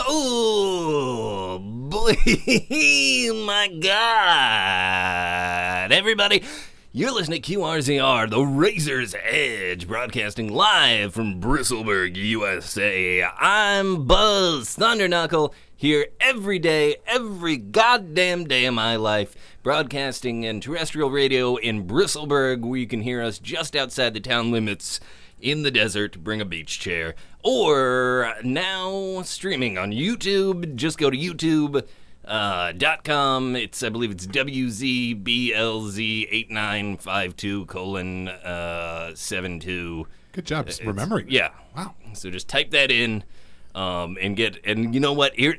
Oh, boy, my God. Everybody, you're listening to QRZR, the Razor's Edge, broadcasting live from Bristleburg, USA. I'm BUZZ THUNDERKNUCKLE, here every day, every goddamn day of my life, broadcasting in terrestrial radio in Bristleburg, where you can hear us just outside the town limits in the desert. Bring a beach chair. Or now streaming on YouTube. Just go to youtube.com. I believe it's WZBLZ8952:72. Good job just remembering. Yeah. Wow. So just type that in and you know what? Here,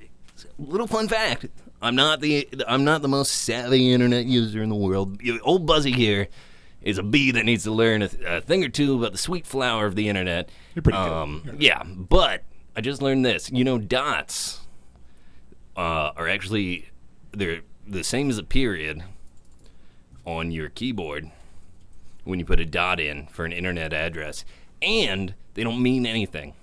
little fun fact. I'm not the most savvy internet user in the world. Old Buzzy here is a bee that needs to learn a thing or two about the sweet flower of the internet. You're pretty good. Yeah, but I just learned this. You know, dots are actually, they're the same as a period on your keyboard when you put a dot in for an internet address. And they don't mean anything.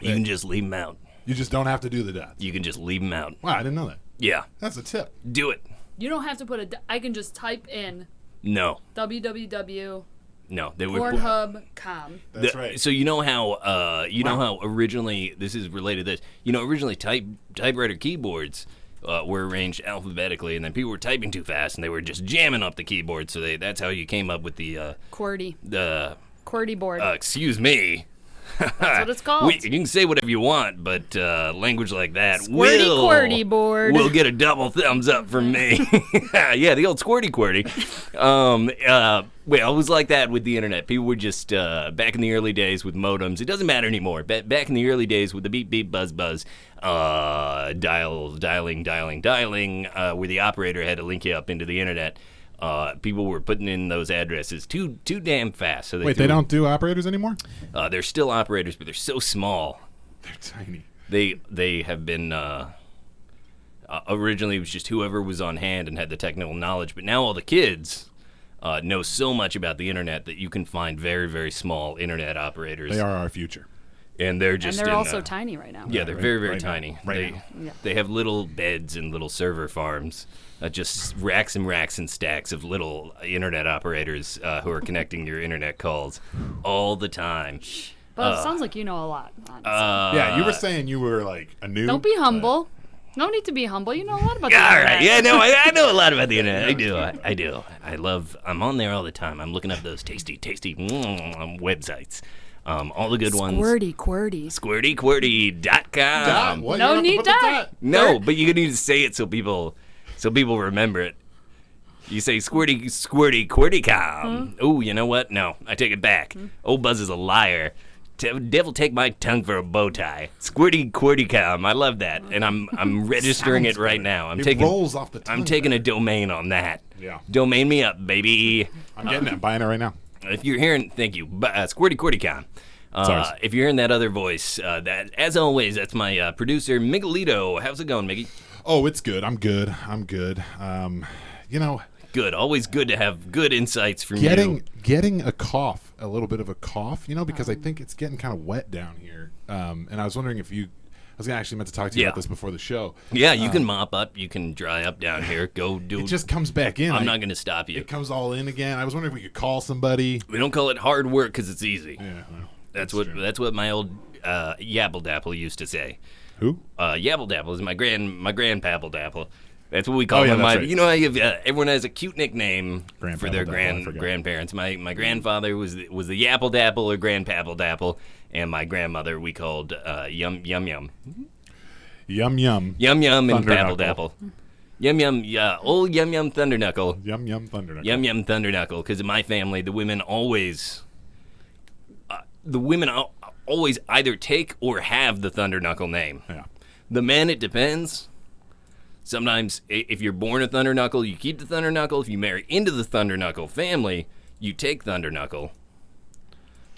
You can just leave them out. You just don't have to do the dots. You can just leave them out. Wow, I didn't know that. Yeah. That's a tip. Do it. You don't have to put I can just type in No. www. No, they would. Pornhub.com. That's right. So you know how know how originally, this is related to this. You know, originally typewriter keyboards were arranged alphabetically, and then people were typing too fast, and they were just jamming up the keyboard. So that's how you came up with the QWERTY. the QWERTY board. excuse me. That's what it's called. You can say whatever you want, but language like that QWERTY board. will get a double thumbs up from me. Yeah, the old squirty QWERTY. Well, it was like that with the internet. People were just back in the early days with modems. It doesn't matter anymore. Back in the early days with the beep beep buzz buzz, dialing, where the operator had to link you up into the internet. People were putting in those addresses too damn fast. So they don't do operators anymore? They're still operators, but they're so small. They're tiny. They have been originally it was just whoever was on hand and had the technical knowledge, but now all the kids know so much about the internet that you can find very, very small internet operators. They are our future. And they're just and they're also tiny right now. Yeah, they're very, very tiny. Now. They have little beds and little server farms. Just racks and racks and stacks of little internet operators who are connecting your internet calls all the time. But it sounds like you know a lot. Yeah, you were saying you were like a noob. Don't be humble. No need to be humble. You know a lot about the All internet. right, yeah, no, I know a lot about the internet. I do. I'm on there all the time. I'm looking up those tasty websites. All the good ones. QWERTY. SquirtyQWERTY.com. What? No You don't have to need put the that. dot. No, but you need to say it so people remember it. You say QWERTY.com. Oh, you know what? No, I take it back. Old Buzz is a liar. Devil take my tongue for a bow tie. QWERTY.com. I love that, and I'm registering it right now. It rolls off the tongue. I'm taking a domain on that. Yeah. Domain me up, baby. I'm getting it. I'm buying it right now. If you're hearing, thank you, QWERTY.com. If you're hearing that other voice, that as always, that's my producer Miguelito. How's it going, Miggy? Oh, it's good. I'm good. Good. Always good to have good insights from you. Getting a cough, a little bit of a cough, because I think it's getting kind of wet down here. And I was wondering if I was actually meant to talk to you about this before the show. Yeah, you can mop up, you can dry up down here. Go do it. It just comes back in. I'm not going to stop you. It comes all in again. I was wondering if we could call somebody. We don't call it hard work because it's easy. Yeah, well, that's what my old Yabble Dapple used to say. Who? Yabble Dapple is my grandpapple Dapple. That's what we call them. That's right. You know how everyone has a cute nickname for their Grandpapple, grandparents. My grandfather was the Yapple Dapple or Grandpapple Dapple, and my grandmother we called Yum Yum. Yum Yum. Yum Yum and Thunderknuckle. Papple Dapple. Yum Yum, yeah, old Yum Yum Thunderknuckle. Yum Yum Thunderknuckle. Yum Yum Thunderknuckle, because in my family, the women always either take or have the Thunderknuckle name. Yeah. The men, it depends. Sometimes, if you're born a Thunderknuckle, you keep the Thunderknuckle. If you marry into the Thunderknuckle family, you take Thunderknuckle.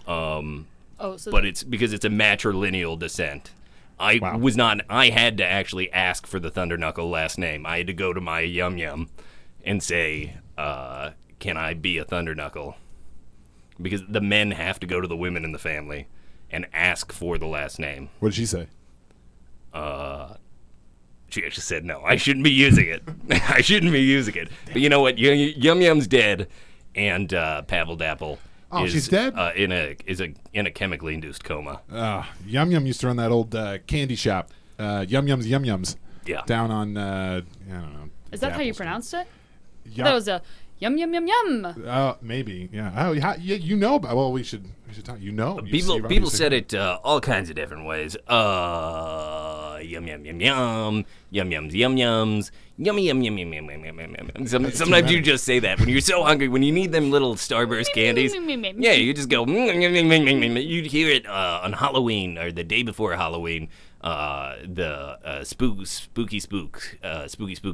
But it's because it's a matrilineal descent. I had to actually ask for the Thunderknuckle last name. I had to go to my Yum Yum and say, can I be a Thunderknuckle? Because the men have to go to the women in the family and ask for the last name. What did she say? She actually said no. I shouldn't be using it. I shouldn't be using it. But you know what? Yum Yum's dead, and Pabble Dapple. Oh, she's dead? In a chemically induced coma. Yum Yum used to run that old candy shop. Yum Yums. Yeah. Down on I don't know. Is that how you Apple Street. pronounced it? Yum. That was a yum yum yum yum. Maybe. Yeah. Oh, yeah. You know about. Well, we should talk. You know. People said it all kinds of different ways. Yum yum yum yum, yum yums yum yums, yummy yum yum yum yum yum yum yum yum. Sometimes you just say that when you're so hungry, when you need them little Starburst candies. Yeah, you just go. You'd hear it on Halloween or the day before Halloween, the spooky spook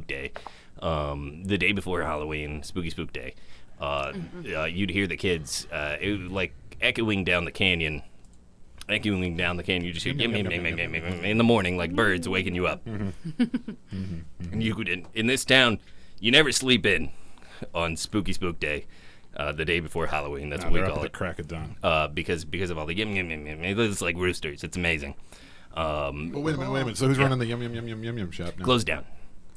day, the day before Halloween, spooky spook day. You'd hear the kids, it was like echoing down the canyon. You just hear in the morning like birds waking you up. And you could in this town, you never sleep in on Spooky Spook Day, the day before Halloween. That's what we call it. Crack of dawn. Because of all the yum yum yum yum. It's like roosters. It's amazing. Wait a minute. So who's running the yum yum shop now? Closed down.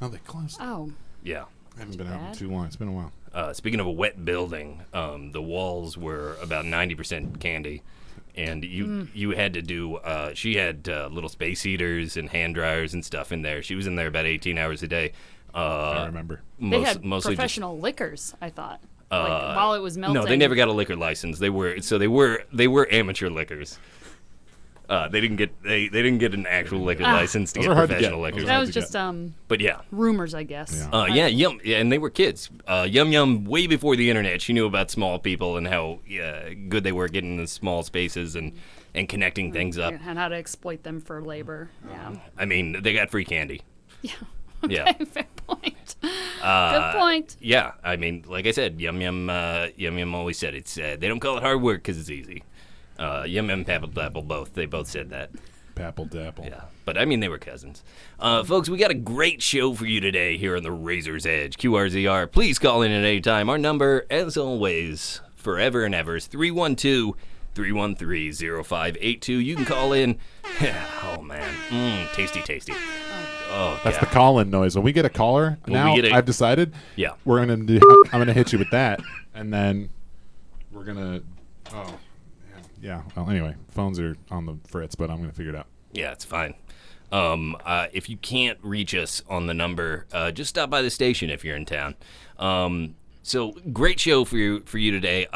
Oh, they closed. Oh. Yeah. I haven't been out in too long. It's been a while. Speaking of a wet building, the walls were about 90% candy. And you had to do, she had little space heaters and hand dryers and stuff in there. She was in there about 18 hours a day. I remember. They had mostly professional lickers, I thought. Like, while it was melting. No, they never got a liquor license. They were amateur lickers. They didn't get an actual liquor license to Those get are hard to professional get. liquors. That was just But yeah. rumors, I guess. Yeah, and they were kids. Yum Yum, way before the internet, she knew about small people and how good they were getting in small spaces and connecting things up. And how to exploit them for labor. Yeah. I mean, they got free candy. Yeah. Yeah. Fair point. Good point. Yeah, I mean, like I said, Yum Yum always said it's. They don't call it hard work because it's easy. Yum Yum, Pabble Dapple, they both said that. Pabble Dapple. Yeah, but I mean, they were cousins. Folks, we got a great show for you today here on the Razor's Edge. QRZR, please call in at any time. Our number, as always, forever and ever, is 312-313-0582. You can call in. Oh, man. Tasty. Oh, That's the call-in noise. When we get a caller, I've decided. Yeah. I'm gonna hit you with that, and then we're gonna. Oh. Yeah. Well, anyway, phones are on the fritz, but I'm going to figure it out. Yeah, it's fine. If you can't reach us on the number, just stop by the station if you're in town. So great show for you today.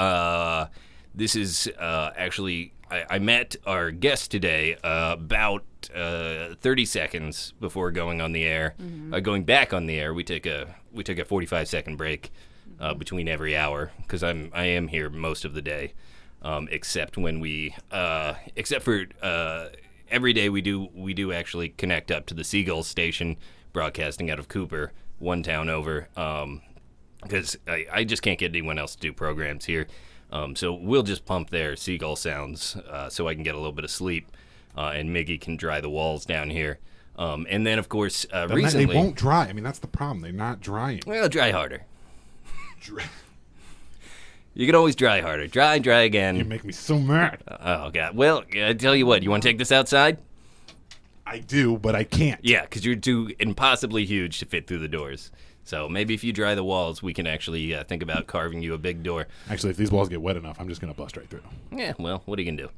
This is actually I met our guest today about 30 seconds before going on the air. Going back on the air, we took a 45-second break between every hour because I am here most of the day. Except for every day we do actually connect up to the Seagull station, broadcasting out of Cooper, one town over, because I just can't get anyone else to do programs here. So we'll just pump their Seagull sounds so I can get a little bit of sleep, and Miggy can dry the walls down here. And then, of course, recently... They won't dry. I mean, that's the problem. They're not drying. Well, dry harder. You can always dry harder. Dry again. You make me so mad. Oh, God. Well, I tell you what. You want to take this outside? I do, but I can't. Yeah, because you're too impossibly huge to fit through the doors. So maybe if you dry the walls, we can actually think about carving you a big door. Actually, if these walls get wet enough, I'm just going to bust right through. Yeah, well, what are you going to do?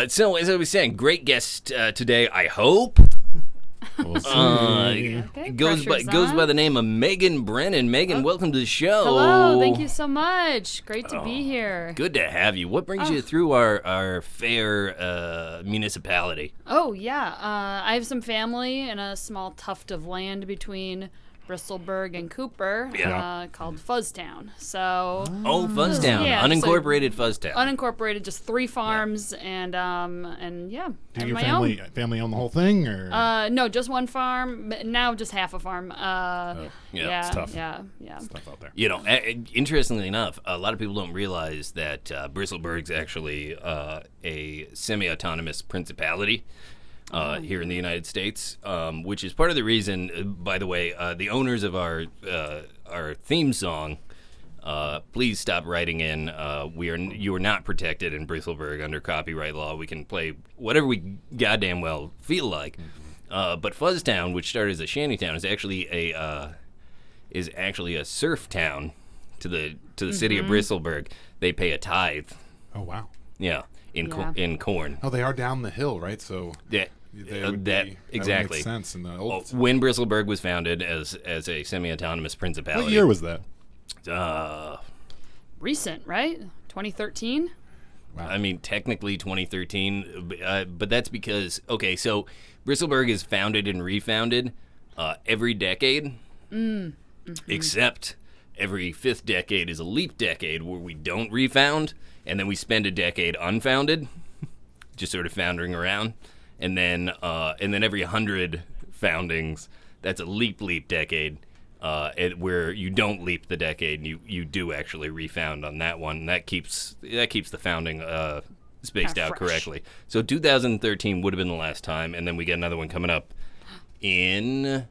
So, as I was saying, great guest today, I hope. We'll see. Okay, goes by the name of Megan Brennan. Megan, welcome to the show. Hello, thank you so much. Great to be here. Good to have you. What brings you through our fair municipality? Oh, yeah. I have some family in a small tuft of land between Bristolburg and Cooper called Fuzztown. So Fuzztown, yeah, unincorporated Fuzztown. Unincorporated, just 3 farms, and yeah. Do and your my family own the whole thing, or no, just one farm. But now just half a farm. it's tough. Yeah. stuff out there? You know, interestingly enough, a lot of people don't realize that Bristolburg's actually a semi-autonomous principality. Here in the United States, which is part of the reason, by the way, the owners of our theme song please stop writing in. You are not protected in Bristleburg under copyright law. We can play whatever we goddamn well feel like. But Fuzztown, which started as a shantytown, is actually a surf town to the city of Bristleburg. They pay a tithe. Oh wow. Yeah, in corn. Oh, they are down the hill, right? So that exactly would make sense in the old. When Bristleburg was founded as a semi-autonomous principality. What year was that? Recent, right? 2013. Wow. I mean, technically 2013, but that's because so Bristleburg is founded and refounded every decade, except every fifth decade is a leap decade where we don't refound, and then we spend a decade unfounded, just sort of foundering around, and then every 100 foundings, that's a leap decade, where you don't leap the decade, and you do actually refound on that one. And that keeps the founding spaced out correctly. So 2013 would have been the last time, and then we get another one coming up in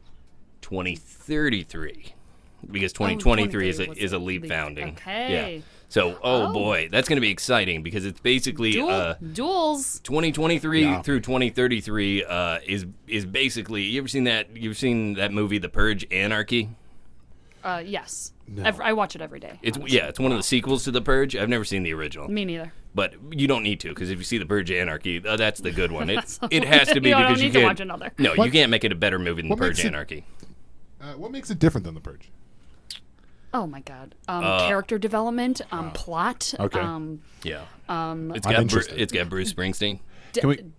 2033. Because 2023 is a leap founding. Okay. Yeah. So, boy, that's going to be exciting because it's basically duels. 2023 through 2033 is basically. You've seen that movie, The Purge: Anarchy? Yes. No. I watch it every day. It's one of the sequels to The Purge. I've never seen the original. Me neither. But you don't need to, because if you see The Purge: Anarchy, that's the good one. It has to be because you can't. To watch another. No, you can't make it a better movie than The Purge: Anarchy. What makes it different than The Purge? Oh my God! Character development, plot. Okay. Yeah. It's got Bruce Springsteen.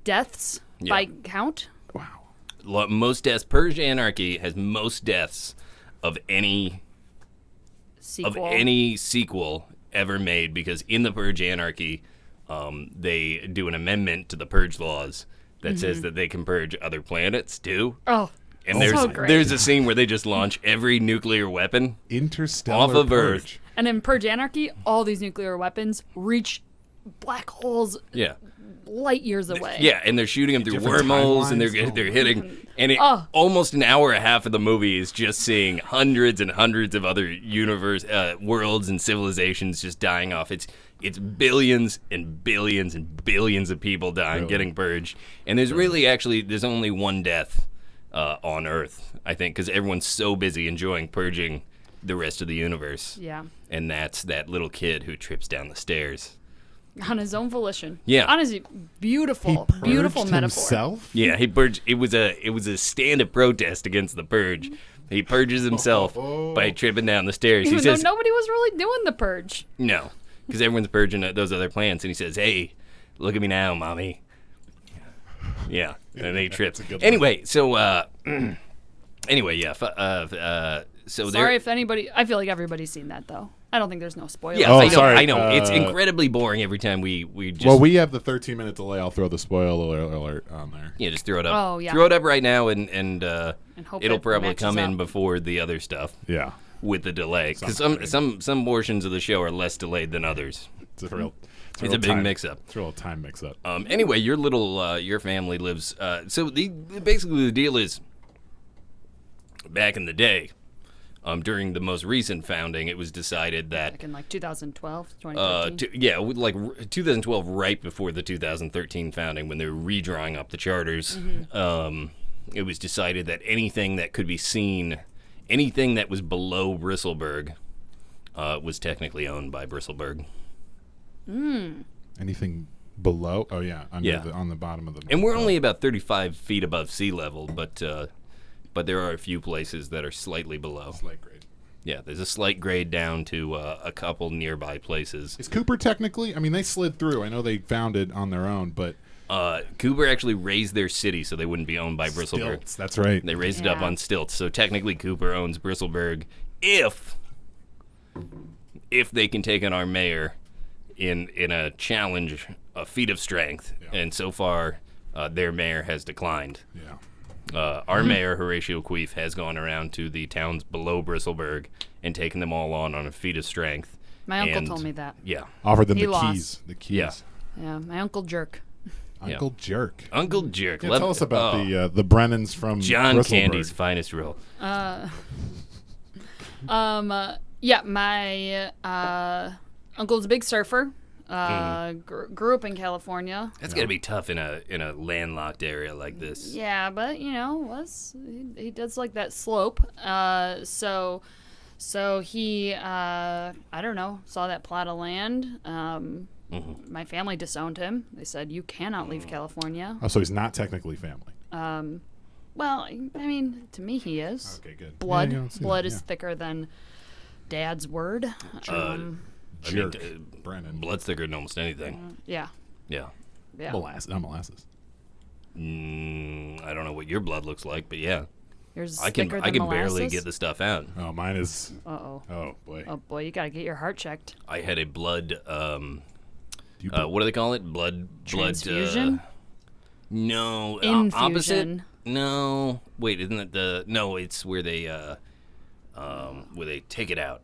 Deaths by count. Wow. Most deaths. Purge: Anarchy has most deaths of any sequel ever made, because in the Purge: Anarchy, they do an amendment to the Purge laws that says that they can purge other planets too. Oh. And there's a scene where they just launch every nuclear weapon Interstellar off of Purge. Earth. And in Purge: Anarchy, all these nuclear weapons reach black holes light years away. Yeah, and they're shooting them through Different wormholes, and timelines. they're hitting. And almost an hour and a half of the movie is just seeing hundreds and hundreds of other worlds and civilizations just dying off. It's billions and billions and billions of people dying, getting purged. And there's there's only one death on Earth, I think, because everyone's so busy enjoying purging the rest of the universe. Yeah. And that's that little kid who trips down the stairs. On his own volition. Yeah. Honestly, beautiful metaphor. Himself? Yeah, he purged. It was a stand of protest against the purge. He purges himself by tripping down the stairs. Even he says, though nobody was really doing the purge. No, because everyone's purging those other plants, and he says, "Hey, look at me now, mommy." Yeah, and then he trips. Anyway, so so sorry if anybody. I feel like everybody's seen that though. I don't think there's no spoilers. Yeah, I know. It's Uh, incredibly boring every time we just. Well, we have the 13-minute delay. I'll throw the spoiler alert on there. Yeah, just throw it up. Oh, yeah. Throw it up right now, and hope it'll it probably matches come in up. before the other stuff. Yeah. With the delay, because Sounds some portions of the show are less delayed than others. It's a big mix-up. It's a real time mix-up. Anyway, your family lives. So basically the deal is, back in the day, during the most recent founding, it was decided that Like in 2012, 2013. like 2012, right before the 2013 founding, when they were redrawing up the charters, it was decided that anything that could be seen, anything that was below Bristleburg, was technically owned by Bristleburg. Anything below? Oh yeah, on the bottom of the. And we're only about 35 feet above sea level, but there are a few places that are slightly below. Slight grade. Yeah, there's a slight grade down to a couple nearby places. Is Cooper technically? I mean, they slid through. I know they founded on their own, but Cooper actually raised their city so they wouldn't be owned by Bristleburg. Stilts, that's right. They raised it up on stilts. So technically Cooper owns Bristleburg if they can take on our mayor in a challenge, a feat of strength. Yeah. And so far, their mayor has declined. Yeah. Our mayor, Horatio Queef, has gone around to the towns below Bristleburg and taken them all on a feat of strength. My uncle told me that. Yeah. Offered them He the lost. keys. The keys. Yeah. Yeah, my uncle Jerk. Uncle Jerk. Uncle Jerk. Yeah, tell us about the Brennans from John Bristleburg. Candy's finest role. Yeah, my uncle's a big surfer. Grew up in California. That's got to be tough in a landlocked area like this. Yeah, but he does like that slope. So he I don't know, saw that plot of land. My family disowned him. They said you cannot leave California. Oh, so he's not technically family. Well, I mean, to me he is. Okay, good. Blood, Yeah, blood is thicker than Dad's word. Jerk, Brennan. Blood's thicker than almost anything. Yeah. Yeah. Molasses. Not molasses. I don't know what your blood looks like, but yeah. Yours I can thicker than barely molasses? get the stuff out. Oh, mine is. Uh-oh. Oh boy. Oh boy, you gotta get your heart checked. I had a blood. You what do they call it? Transfusion? No. Infusion. Opposite. No. Wait, isn't it the? No, it's where they take it out.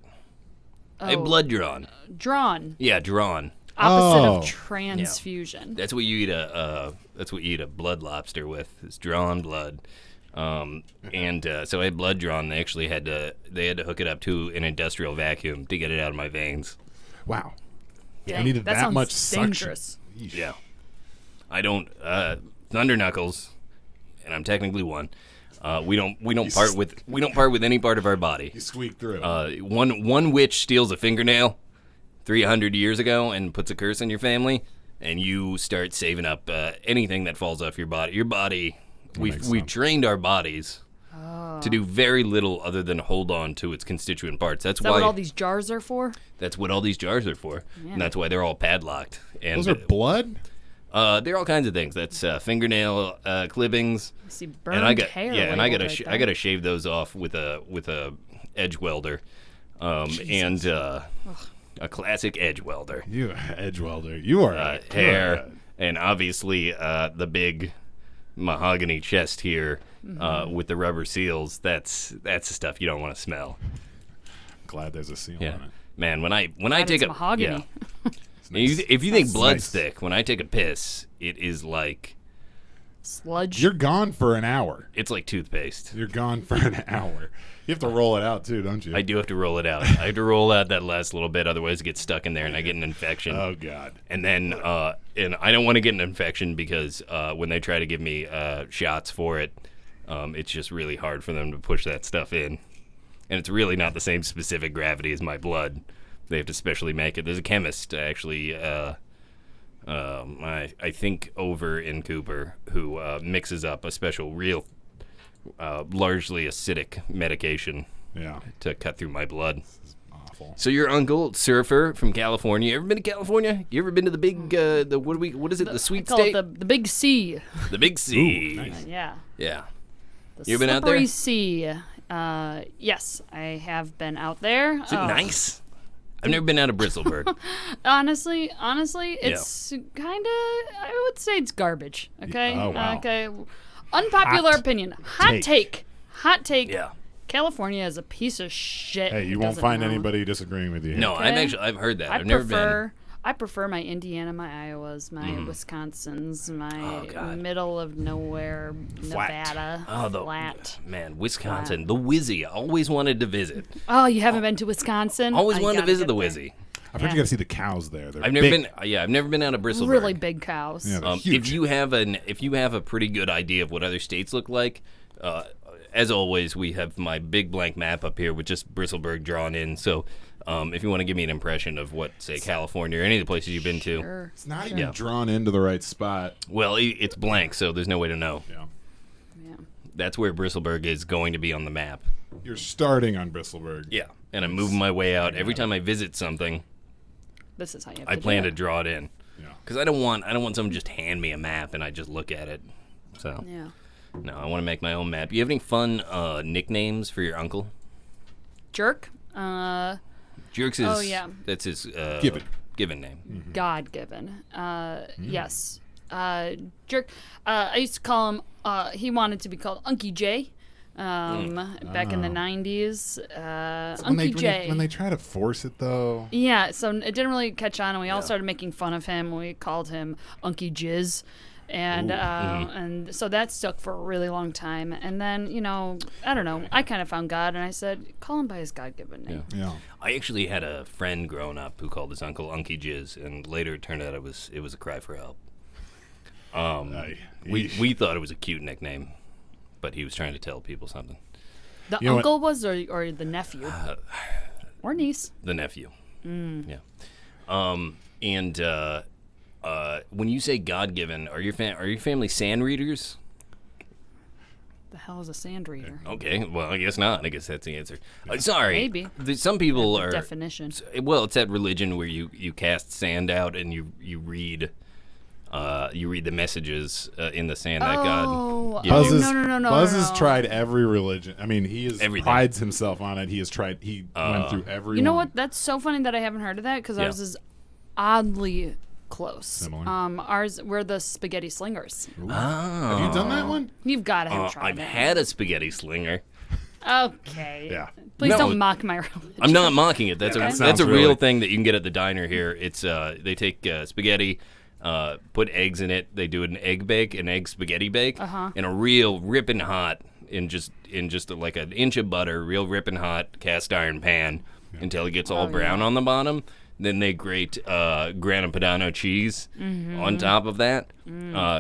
I had blood drawn. Drawn. Yeah, drawn. Opposite Oh. of transfusion. That's what you eat a blood lobster with. It's drawn blood. So I had blood drawn. They actually had to hook it up to an industrial vacuum to get it out of my veins. Wow. Dang, I needed that sounds much suction. dangerous. Yeesh. Yeah. I don't Thunderknuckles, and I'm technically one. We don't part with any part of our body. You squeaked through. One witch steals a fingernail 300 years ago and puts a curse on your family, and you start saving up anything that falls off your body. Your body, we've trained our bodies to do very little other than hold on to its constituent parts. That's Is that why what all these jars are for? that's what all these jars are for, and that's why they're all padlocked. And Those are blood? they're all kinds of things. That's fingernail clippings. I see burned And I got hair. and I labeled gotta right I there. gotta shave those off with a edge welder, and a classic edge welder. You edge welder. You are Hair, and obviously the big mahogany chest here with the rubber seals. That's the stuff you don't want to smell. Glad there's a seal Yeah, on it. man. When I Glad take it's a mahogany. yeah. It's nice. If you think That's blood's nice. thick, when I take a piss, it is like Sludge. You're gone for an hour. it's like toothpaste. You're gone for an hour. You have to roll it out too, don't you? I do have to roll it out. I have to roll out that last little bit, otherwise it gets stuck in there and I get an infection. Oh God. And then, and I don't want to get an infection because when they try to give me shots for it, it's just really hard for them to push that stuff in. And it's really not the same specific gravity as my blood. They have to specially make it. There's a chemist, actually, I think over in Cooper, who mixes up a special, real, largely acidic medication Yeah. to cut through my blood. Awful. So your uncle, surfer from California. You ever been to California? You ever been to the big, what is it, the sweet Call state? it the Big C. The big sea. Ooh, nice. Yeah. Yeah. The You been out slippery there? sea. Yes, I have been out there. Is it nice? I've never been out of Bristleburg. Honestly, it's kind of, I would say it's garbage. Okay? Oh, wow. Okay. Unpopular Hot opinion. take. Hot take. Yeah. California is a piece of shit. Hey, you It won't doesn't find know. anybody disagreeing with you. Here. No, Okay. I've heard that. I've never been. I prefer my Indiana, my Iowas, my Wisconsins, my Oh, God. middle of nowhere Flat. Nevada. Oh, flat. man, Wisconsin, the Wizzy. I always wanted to visit. Oh, you haven't been to Wisconsin? Always Oh, you wanted to gotta visit get the there. Wizzy. I've heard you got to see the cows there. They're I've never big. been. Yeah, I've never been out of Bristleburg. Really big cows. Yeah, they're huge. If you have a pretty good idea of what other states look like, as always, we have my big blank map up here with just Bristleburg drawn in. So, if you want to give me an impression of what, say, California or any of the places you've been to, Sure. It's not even Yeah. drawn into the right spot. well, it's blank, so there's no way to know. Yeah. Yeah. That's where Bristleburg is going to be on the map. You're starting on Bristleburg. Yeah, and I'm moving my way out. Every time I visit something, This is how you have I to plan do to it. draw it in. Yeah. Because I don't want someone just hand me a map and I just look at it. So Yeah. no, I want to make my own map. You have any fun nicknames for your uncle? Jerk. Jerks is Oh, yeah. that's his given name. God given. Yes. Jerk. I used to call him. He wanted to be called Unky J. Back in the 90s. Unky J. When they try to force it though. Yeah, so it didn't really catch on, and we all started making fun of him. We called him Unky Jizz. And so that stuck for a really long time. And then, I don't know, I kind of found God, and I said, call him by his God-given name. Yeah. I actually had a friend growing up who called his uncle Unky Jizz, and later it turned out it was a cry for help. We thought it was a cute nickname, but he was trying to tell people something. The uncle was, or the nephew? Or niece? The nephew. Yeah. And when you say God-given, are your family sand readers? The hell is a sand reader? Okay, well, I guess not. I guess that's the answer. Sorry. Maybe. Some people are... Definition. Well, it's that religion where you cast sand out and you read the messages in the sand that God gives you. No. Buzz has tried every religion. I mean, he prides Everything. himself on it. He went through every You know one. what? That's so funny that I haven't heard of that, because ours is oddly close. Similar. We're the spaghetti slingers. Oh. Have you done that one? You've got to have tried I've that. had a spaghetti slinger. Okay. Yeah. Please No. don't mock my religion. I'm not mocking it. That's that a sounds real really- thing that you can get at the diner here. It's they take spaghetti, put eggs in it. They do an egg spaghetti bake, in a real ripping hot in just like an inch of butter, real ripping hot cast iron pan until it gets all brown on the bottom. Then they grate Grana Padano cheese on top of that.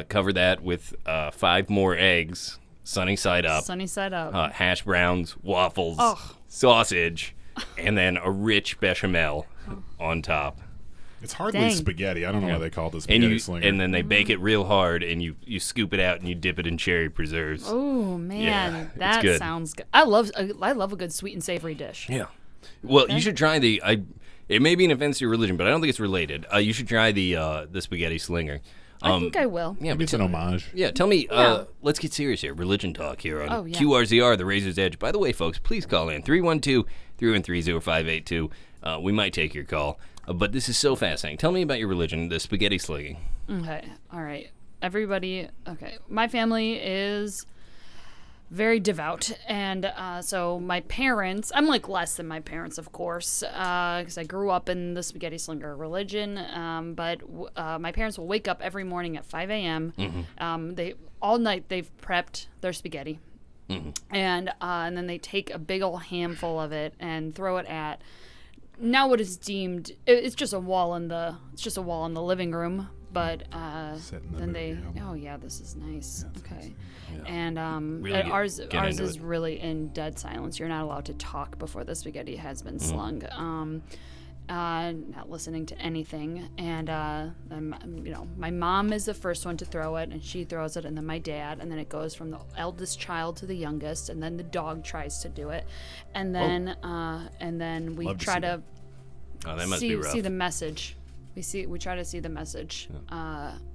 Cover that with 5 more eggs, sunny side up. Sunny side up. Hash browns, waffles, Oh. sausage, and then a rich bechamel on top. It's hardly Dang. spaghetti. I don't know why they call it a And spaghetti slinger. and then they bake it real hard, and you scoop it out and you dip it in cherry preserves. Oh man, Yeah, it's that good. sounds good. I love a good sweet and savory dish. Yeah. Well, you should try it may be an offense to your religion, but I don't think it's related. You should try the spaghetti slinger. I think I will. Yeah, Maybe it's an homage. Yeah, tell me, Yeah. let's get serious here. Religion talk here on Oh, yeah. QRZR, the Razor's Edge. By the way, folks, please call in 312-313-0582. We might take your call, but this is so fascinating. Tell me about your religion, the spaghetti slinging. Okay. All right. Everybody. Okay. My family is very devout, and so my parents. I'm like less than my parents, of course, because I grew up in the spaghetti slinger religion. But my parents will wake up every morning at 5 a.m. They all night they've prepped their spaghetti, and then they take a big old handful of it and throw it at. Now what is deemed it's just a wall in the living room, but Sit in the then living they room. This is nice. Okay. Yeah. And Really ours get ours into is it. really in dead silence. You're not allowed to talk before the spaghetti has been slung. Not listening to anything. And my mom is the first one to throw it, and she throws it, and then my dad, and then it goes from the eldest child to the youngest, and then the dog tries to do it, and then we Love to try see to Oh, that must be rough. see the message. We try to see the message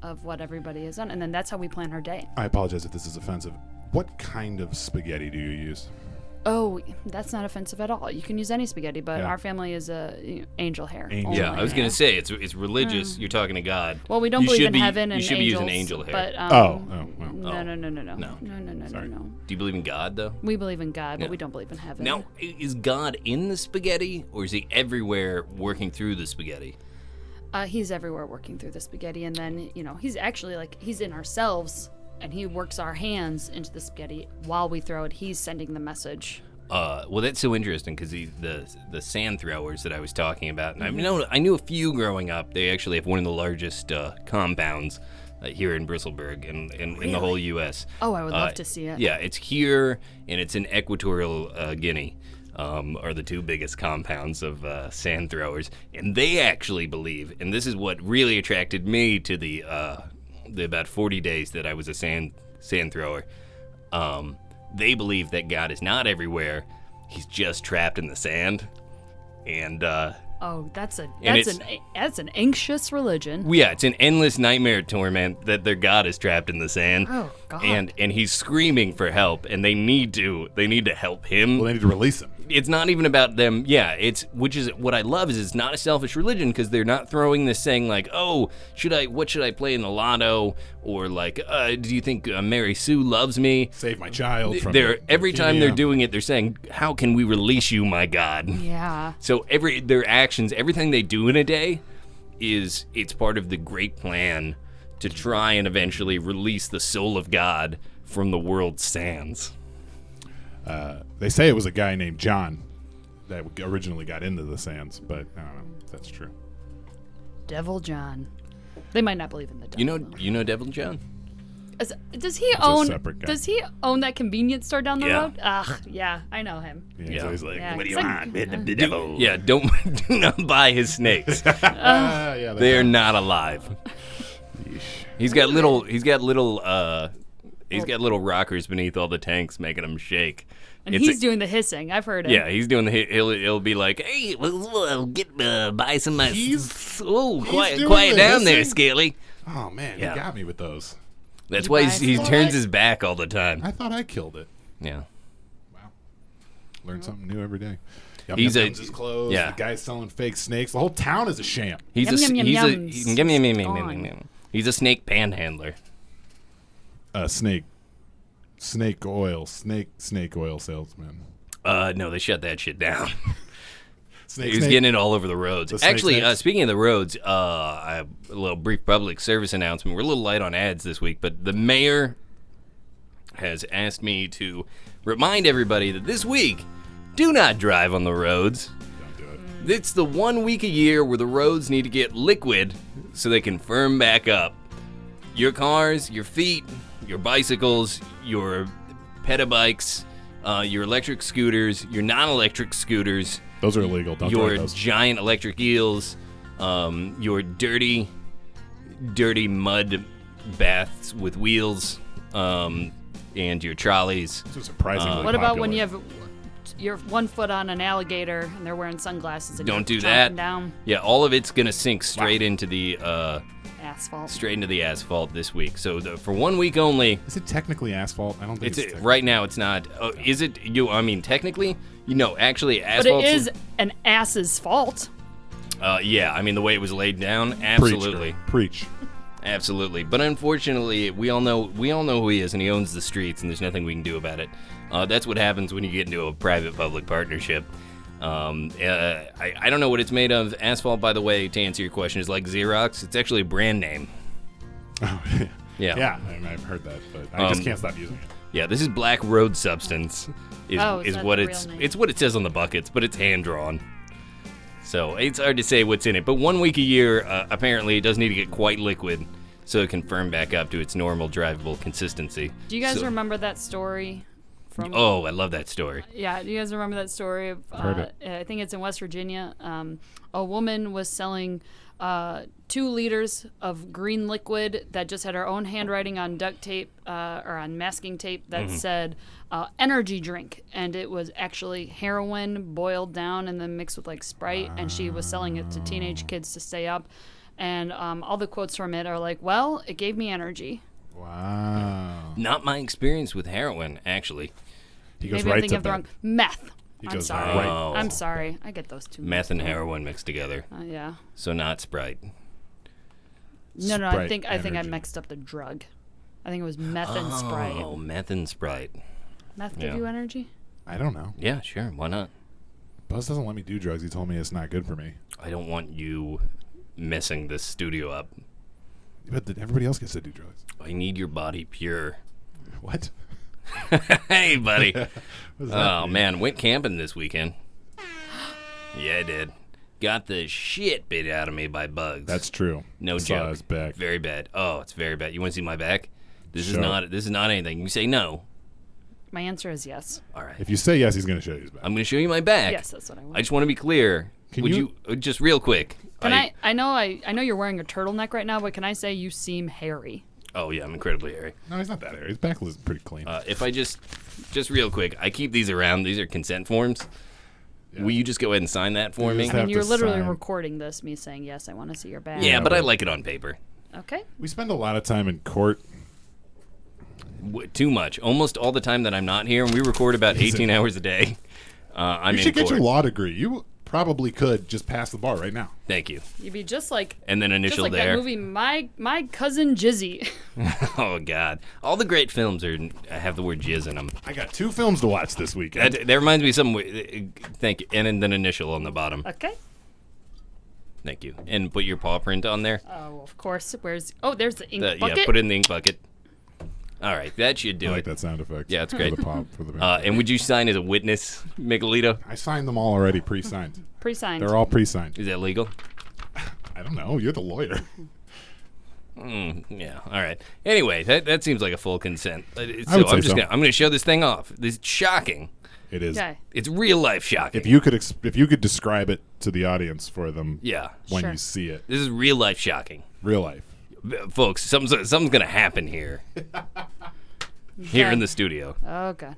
of what everybody has done, and then that's how we plan our day. I apologize if this is offensive. What kind of spaghetti do you use? Oh, that's not offensive at all. You can use any spaghetti, but Yeah. our family is angel hair. Angel. Yeah, only. I was going to say, it's religious. You're talking to God. Well, we don't You believe should in be- heaven and You should be angels. using angel hair. But, Well. No. Do you believe in God, though? We believe in God, but Yeah. we don't believe in heaven. Now, is God in the spaghetti, or is he everywhere working through the spaghetti? He's everywhere working through the spaghetti, and then, he's actually he's in ourselves, and he works our hands into the spaghetti while we throw it. He's sending the message. Well, that's so interesting because the sand throwers that I was talking about, and I knew a few growing up. They actually have one of the largest compounds here in Bristleburg and in the whole U.S. Oh, I would love to see it. Yeah, it's here and it's in Equatorial Guinea. Are the two biggest compounds of sand throwers, and they actually believe, and this is what really attracted me to the about 40 days that I was a sand thrower. They believe that God is not everywhere; He's just trapped in the sand, and Oh, that's an anxious religion. yeah, it's an endless nightmare torment that their God is trapped in the sand. Oh, God. And he's screaming for help, and they need to help him. Well, they need to release him. It's not even about them. Yeah, which is what I love is it's not a selfish religion because they're not throwing this saying like, oh, what should I play in the lotto, or like, do you think Mary Sue loves me? Save my child from Every time they're leukemia. doing it, they're saying, how can we release you, my God? Yeah. So their actions, everything they do in a day, it's part of the great plan to try and eventually release the soul of God from the world's sands. They say it was a guy named John that originally got into the sands, but I don't know if that's true. Devil John. They might not believe in the devil. You know Devil John? Does he own? separate guy. Does he own that convenience store down the Yeah. road? Yeah, I know him. He's always like, Yeah, what do it's you like- want? The devil. Yeah, do not buy his snakes. Yeah, They are not alive. He's got little rockers beneath all the tanks making them shake. And he's doing the hissing. I've heard it. Yeah, he's doing the. He'll be like, "Hey, we'll get buy some." Quiet doing the down there, hissing? Scaly. Oh man, Yeah. he got me with those. That's You why buy he some? turns his back all the time. I thought I killed it. Yeah, Wow, learn something new every day. Yum He's Yum a- Yums is closed. yeah. The guy's selling fake snakes. The whole town is a sham. he's Yum, a yum, yum, he's a yums. yum, yum, yum, yum, Gone. yum. He's a snake panhandler. Snake oil salesman. No, they shut that shit down. Snake. He was getting it all over the roads. The snake Actually, snakes? speaking of the roads, I have a little brief public service announcement. We're a little light on ads this week, but the mayor has asked me to remind everybody that this week, do not drive on the roads. Don't do it. It's the 1 week a year where the roads need to get liquid so they can firm back up. Your cars, your feet, your bicycles, your pedibikes, your electric scooters, your non-electric scooters, Those are illegal. Don't your drive those. giant electric eels, your dirty mud baths with wheels, and your trolleys. Those are surprisingly What about when popular. you have your 1 foot on an alligator and they're wearing sunglasses? And Don't you're do that. chomping down Yeah, all of it's gonna sink straight into the asphalt. this week. So for 1 week only. Is it technically asphalt? I don't think It's it's technically. right now. It's not. Is it? I mean, technically, actually, But asphalt. it is an ass's fault. Yeah, I mean, the way it was laid down, Preach, absolutely, girl. Preach. absolutely. But unfortunately, we all know who he is, and he owns the streets, and there's nothing we can do about it. That's what happens when you get into a private-public partnership. I don't know what it's made of. Asphalt, by the way, to answer your question, is like Xerox. It's actually a brand name. Oh, Yeah. Yeah, I've heard that, but I just can't stop using it. Yeah, this is black road substance. Is that what the it's real name? it's what it says on the buckets, but it's hand drawn. So it's hard to say what's in it. But 1 week a year, apparently, it does need to get quite liquid so it can firm back up to its normal drivable consistency. Do you guys So- remember that story from? Oh, I love that story. Yeah, do you guys remember that story of? Heard it. I think it's in West Virginia. A woman was selling 2 liters of green liquid that just had her own handwriting on duct tape or on masking tape that said energy drink, and it was actually heroin boiled down and then mixed with like Sprite, and she was selling it to teenage kids to stay up. And all the quotes from it are like, "Well, it gave me energy." Wow. Not my experience with heroin, actually. He goes Maybe I'm right thinking to of the bed. wrong meth. He I'm goes sorry. right. Oh. I'm sorry. I get those two. Meth and heroin mixed together. Yeah. So not Sprite. No, I Sprite think I energy. mixed up the drug. I think it was meth and Sprite. Oh, meth and Sprite. Meth give yeah. you energy? I don't know. Yeah, sure. Why not? Buzz doesn't let me do drugs. He told me it's not good for me. I don't want you messing this studio up. But everybody else gets to do drugs. I need your body pure. What? Hey, buddy. What does that Oh, mean? man. Went camping this weekend. Yeah, I did. Got the shit bit out of me by bugs. That's true. no Saw joke. his back. Very bad. Oh, it's very bad. You want to see my back? This is Show. not anything. You say no. My answer is yes. All right. If you say yes, he's going to show you his back. I'm going to show you my back. Yes, that's what I want. I just want to be clear. Can Would you- you just real quick? Can I know you're wearing a turtleneck right now, but can I say you seem hairy? Oh yeah, I'm incredibly hairy. No, he's not that hairy. His back is pretty clean. If I just real quick, I keep these around. These are consent forms. Yeah. Will you just go ahead and sign that for You me? just I have mean, you're to literally sign. recording this, me saying yes, I want to see your back. Yeah, but I but- like it on paper. Okay. We spend a lot of time in court. Too much. Almost all the time that I'm not here, and we record about 18 hours a day. I'm You in should get court. your law degree. You probably could just pass the bar right now. Thank you. You'd be just like And then just initial like there. that movie, My Cousin Jizzy. Oh God! All the great films have the word jizz in them. I got 2 films to watch this weekend. That reminds me of something. Thank you. And then initial on the bottom. Okay. Thank you. And put your paw print on there. Oh, of course. There's the ink bucket. Yeah, put it in the ink bucket. All right, that should do I it. like that sound effect. Yeah, it's great. For the And would you sign as a witness, Miguelito? I signed them all already, pre-signed. Pre-signed. They're all pre-signed. Is that legal? I don't know. You're the lawyer. Yeah. All right. Anyway, that seems like a full consent. So would say so. I'm gonna show this thing off. This is shocking. It is. Okay. It's real life shocking. If you could describe it to the audience for them, Yeah. when Sure. you see it, This is real life shocking. real life. Folks, something's gonna happen here. Here Okay. in the studio. Oh god.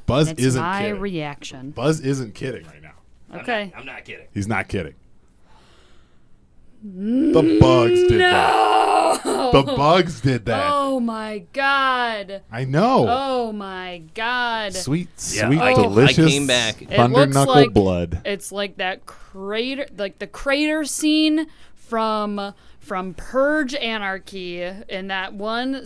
Buzz It's isn't my kidding. reaction. Buzz isn't kidding right now. Okay. I'm not kidding. He's not kidding. The bugs did that. The bugs did that. Oh my god. I know. Oh my god. Sweet, Yeah, sweet, I delicious. came back. It Thunder looks knuckle like blood. It's like that crater, like the crater scene from Purge Anarchy, and that one.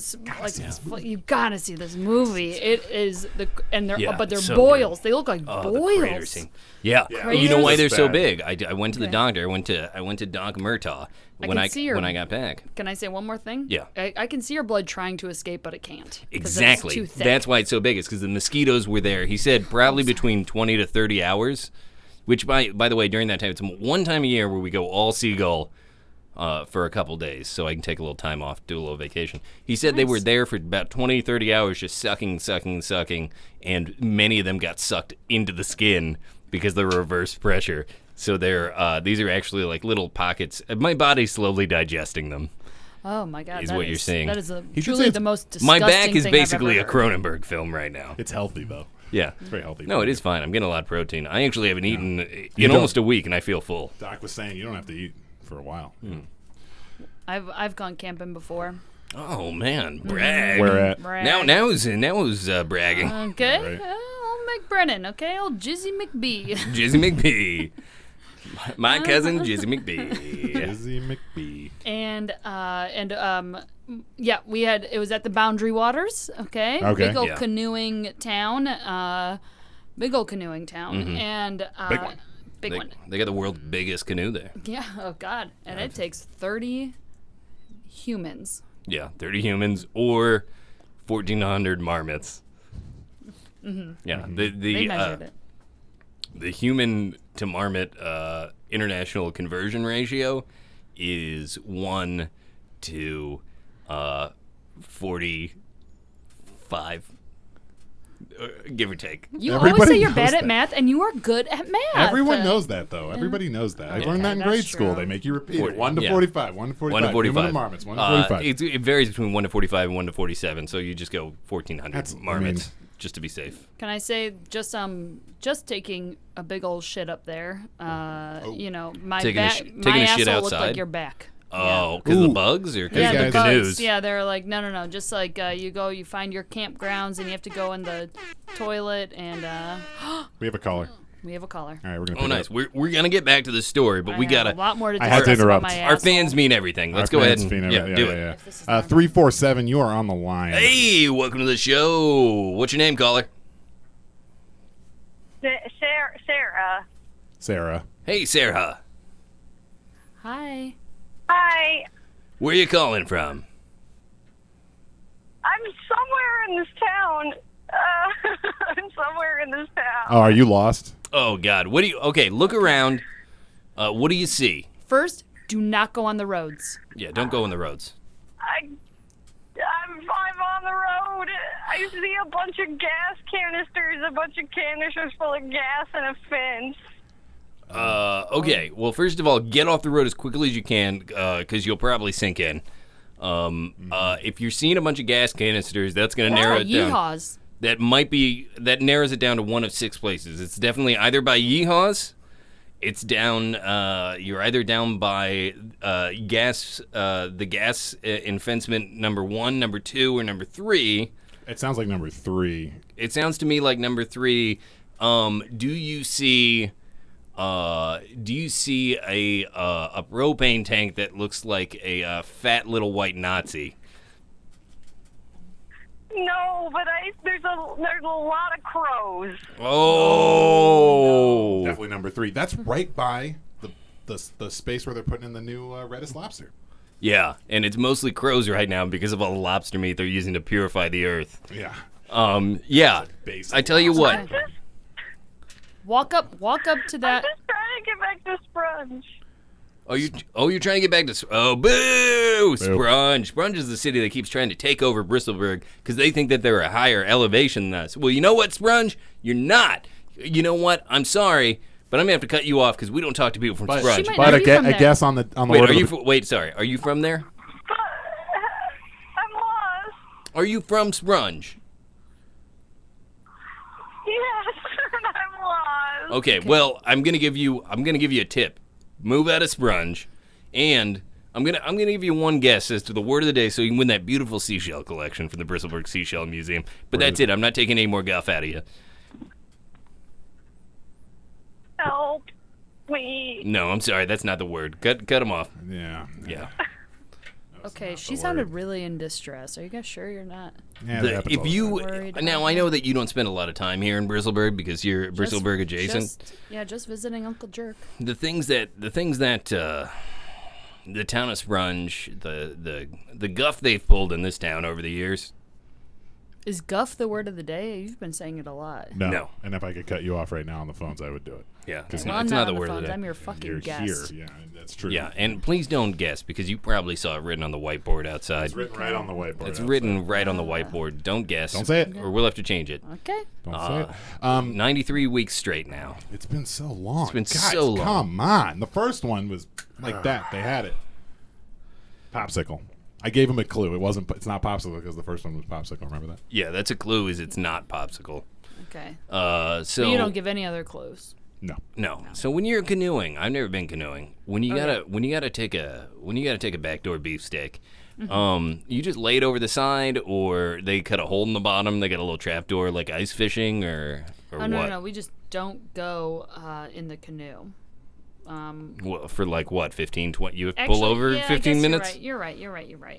You gotta see this movie. It is but they're so boils. good. They look like Oh, the crater boils. scene. Yeah. Craters? You know why they're It's so bad. big? I went to the Okay. doctor. I went to Doc Murtaugh when can see your- when I got back. Can I say one more thing? Yeah. I can see your blood trying to escape, but it can't. 'cause Exactly. It's too thick. That's why it's so big. It's because the mosquitoes were there. He said probably between 20 to 30 hours, which by the way, during that time, it's one time a year where we go all seagull for a couple days, so I can take a little time off, do a little vacation. He said they were Nice. there for about 20, 30 hours just sucking, and many of them got sucked into the skin because of the reverse pressure. So these are actually like little pockets. My body's slowly digesting them. Oh my god. is that what you're saying. That is He should say truly it's- the most My disgusting back is thing basically a I've ever heard. Cronenberg film right now. It's healthy though. Yeah. It's very healthy. No, it is fine. I'm getting a lot of protein. I actually haven't eaten You in don't. almost a week, and I feel full. Doc was saying you don't have to eat for a while. I've gone camping before. Oh man, brag. Where at? Brag. Now bragging. Okay. Right. Old McBrennan. Okay, old Jizzy McBee. Jizzy McBee. My cousin Jizzy McBee. Izzy McBee. and yeah, it was at the Boundary Waters. Okay. Okay. Big old Yeah. canoeing town. And Big one. Big one. They got the world's biggest canoe there. Yeah. Oh God. And it takes 30 humans. Yeah, 30 humans or 1,400 marmots. Yeah, They the measured it. the human to marmot international conversion ratio is 1 to 45, give or take. You always Everybody say you're knows bad at that. math, and you are good at math. Everyone knows that though. Everybody knows that. I learned that in that's grade school. true. They make you repeat 40, it. 1 to yeah. 45. 1 to 45. 1 to 45. Human marmots. 1 to 45. It varies between 1 to 45 and 1 to 47, so you just go 1,400 That's- marmots just to be safe. Can I say just taking a big old shit up there? You know, my Taking a back, sh- taking my a shit asshole looked outside? like your back. Oh, because of the Ooh. bugs or because Yeah, of the the guys- canoes? bugs. Yeah, they're like, no. Just like you find your campgrounds and you have to go in the toilet and We have a caller. we have a caller. All right, we're gonna. Oh, pick nice. Up. We're gonna get back to the story, but we I have gotta. a lot more to I had to discuss about interrupt. my Our asshole. fans mean everything. Let's Our go ahead fans and feed everything. do Yeah, it. yeah, This is yeah. 347. You are on the line. Hey, welcome to the show. What's your name, caller? Sarah. Sarah. Hey, Sarah. Hi. Hi. Where you calling from? I'm somewhere in this town. I'm somewhere in this town. Oh, are you lost? Oh God, what do you? Okay, look around. What do you see? First, do not go on the roads. Yeah, don't go on the roads. I'm on the road. I see a bunch of gas canisters, full of gas, and a fence. Okay. Well, first of all, get off the road as quickly as you can, because you'll probably sink in. If you're seeing a bunch of gas canisters, that's gonna narrow it down. Yeehaws. That narrows it down to one of 6 places. It's definitely either by Yeehaws. It's down. You're either down by gas, the gas enfencement number 1, number 2, or number 3. It sounds like number 3. It sounds to me like number 3. Do you see a propane tank that looks like a fat little white Nazi? No, but there's a lot of crows. Oh. Definitely number 3. That's right by the space where they're putting in the new Redis lobster. Yeah, and it's mostly crows right now because of all the lobster meat they're using to purify the earth. Yeah. Yeah. I tell you what. Walk up to that. I'm just trying to get back to Sprunge. You're trying to get back to... Oh, boo! Sprunge. Sprunge is the city that keeps trying to take over Bristleburg because they think that they're a higher elevation than us. Well, you know what, Sprunge? You're not. You know what? I'm sorry, but I'm going to have to cut you off because we don't talk to people from Sprunge. But a guess on the Wait, wait, sorry. Are you from there? I'm lost. Are you from Sprunge? Yes, I'm lost. Okay, well, I'm gonna give you a tip. Move out of Sprunge, and I'm gonna give you one guess as to the word of the day, so you can win that beautiful seashell collection from the Bristleburg Seashell Museum. But that's it. I'm not taking any more guff out of you. Help me. No, I'm sorry. That's not the word. Cut them off. Yeah. Okay, she sounded really in distress. Are you guys sure you're not? Yeah, that happens all the time. Worried Now about I know that you don't spend a lot of time here in Bristleburg because you're Bristleburg adjacent. Just visiting Uncle Jerk. The things that the town of Sprunge, the guff they've pulled in this town over the years. Is guff the word of the day? You've been saying it a lot. No. And if I could cut you off right now on the phones, I would do it. Yeah, Well, it's I'm not the on word of phones. the day. I'm your fucking You're guest. here. Yeah, that's true. Yeah, and please don't guess because you probably saw it written on the whiteboard outside. It's written right on the whiteboard. It's written right on the whiteboard. Don't guess. Don't say it. Or we'll have to change it. Okay. Don't say it. 93 weeks straight now. It's been so long. It's been Guys, so long. Come on. The first one was like that. They had it. Popsicle. I gave him a clue. It's not popsicle because the first one was popsicle. Remember that? Yeah, that's a clue. Is it's not popsicle. Okay. So But you don't give any other clues. No. So when you're canoeing, I've never been canoeing. When you gotta take a backdoor beefsteak, you just lay it over the side, or they cut a hole in the bottom. They got a little trap door like ice fishing, or Oh what? no. We just don't go in the canoe. Well, for like what, 15, 20? You Actually, pull over yeah, 15 I guess minutes? You're right.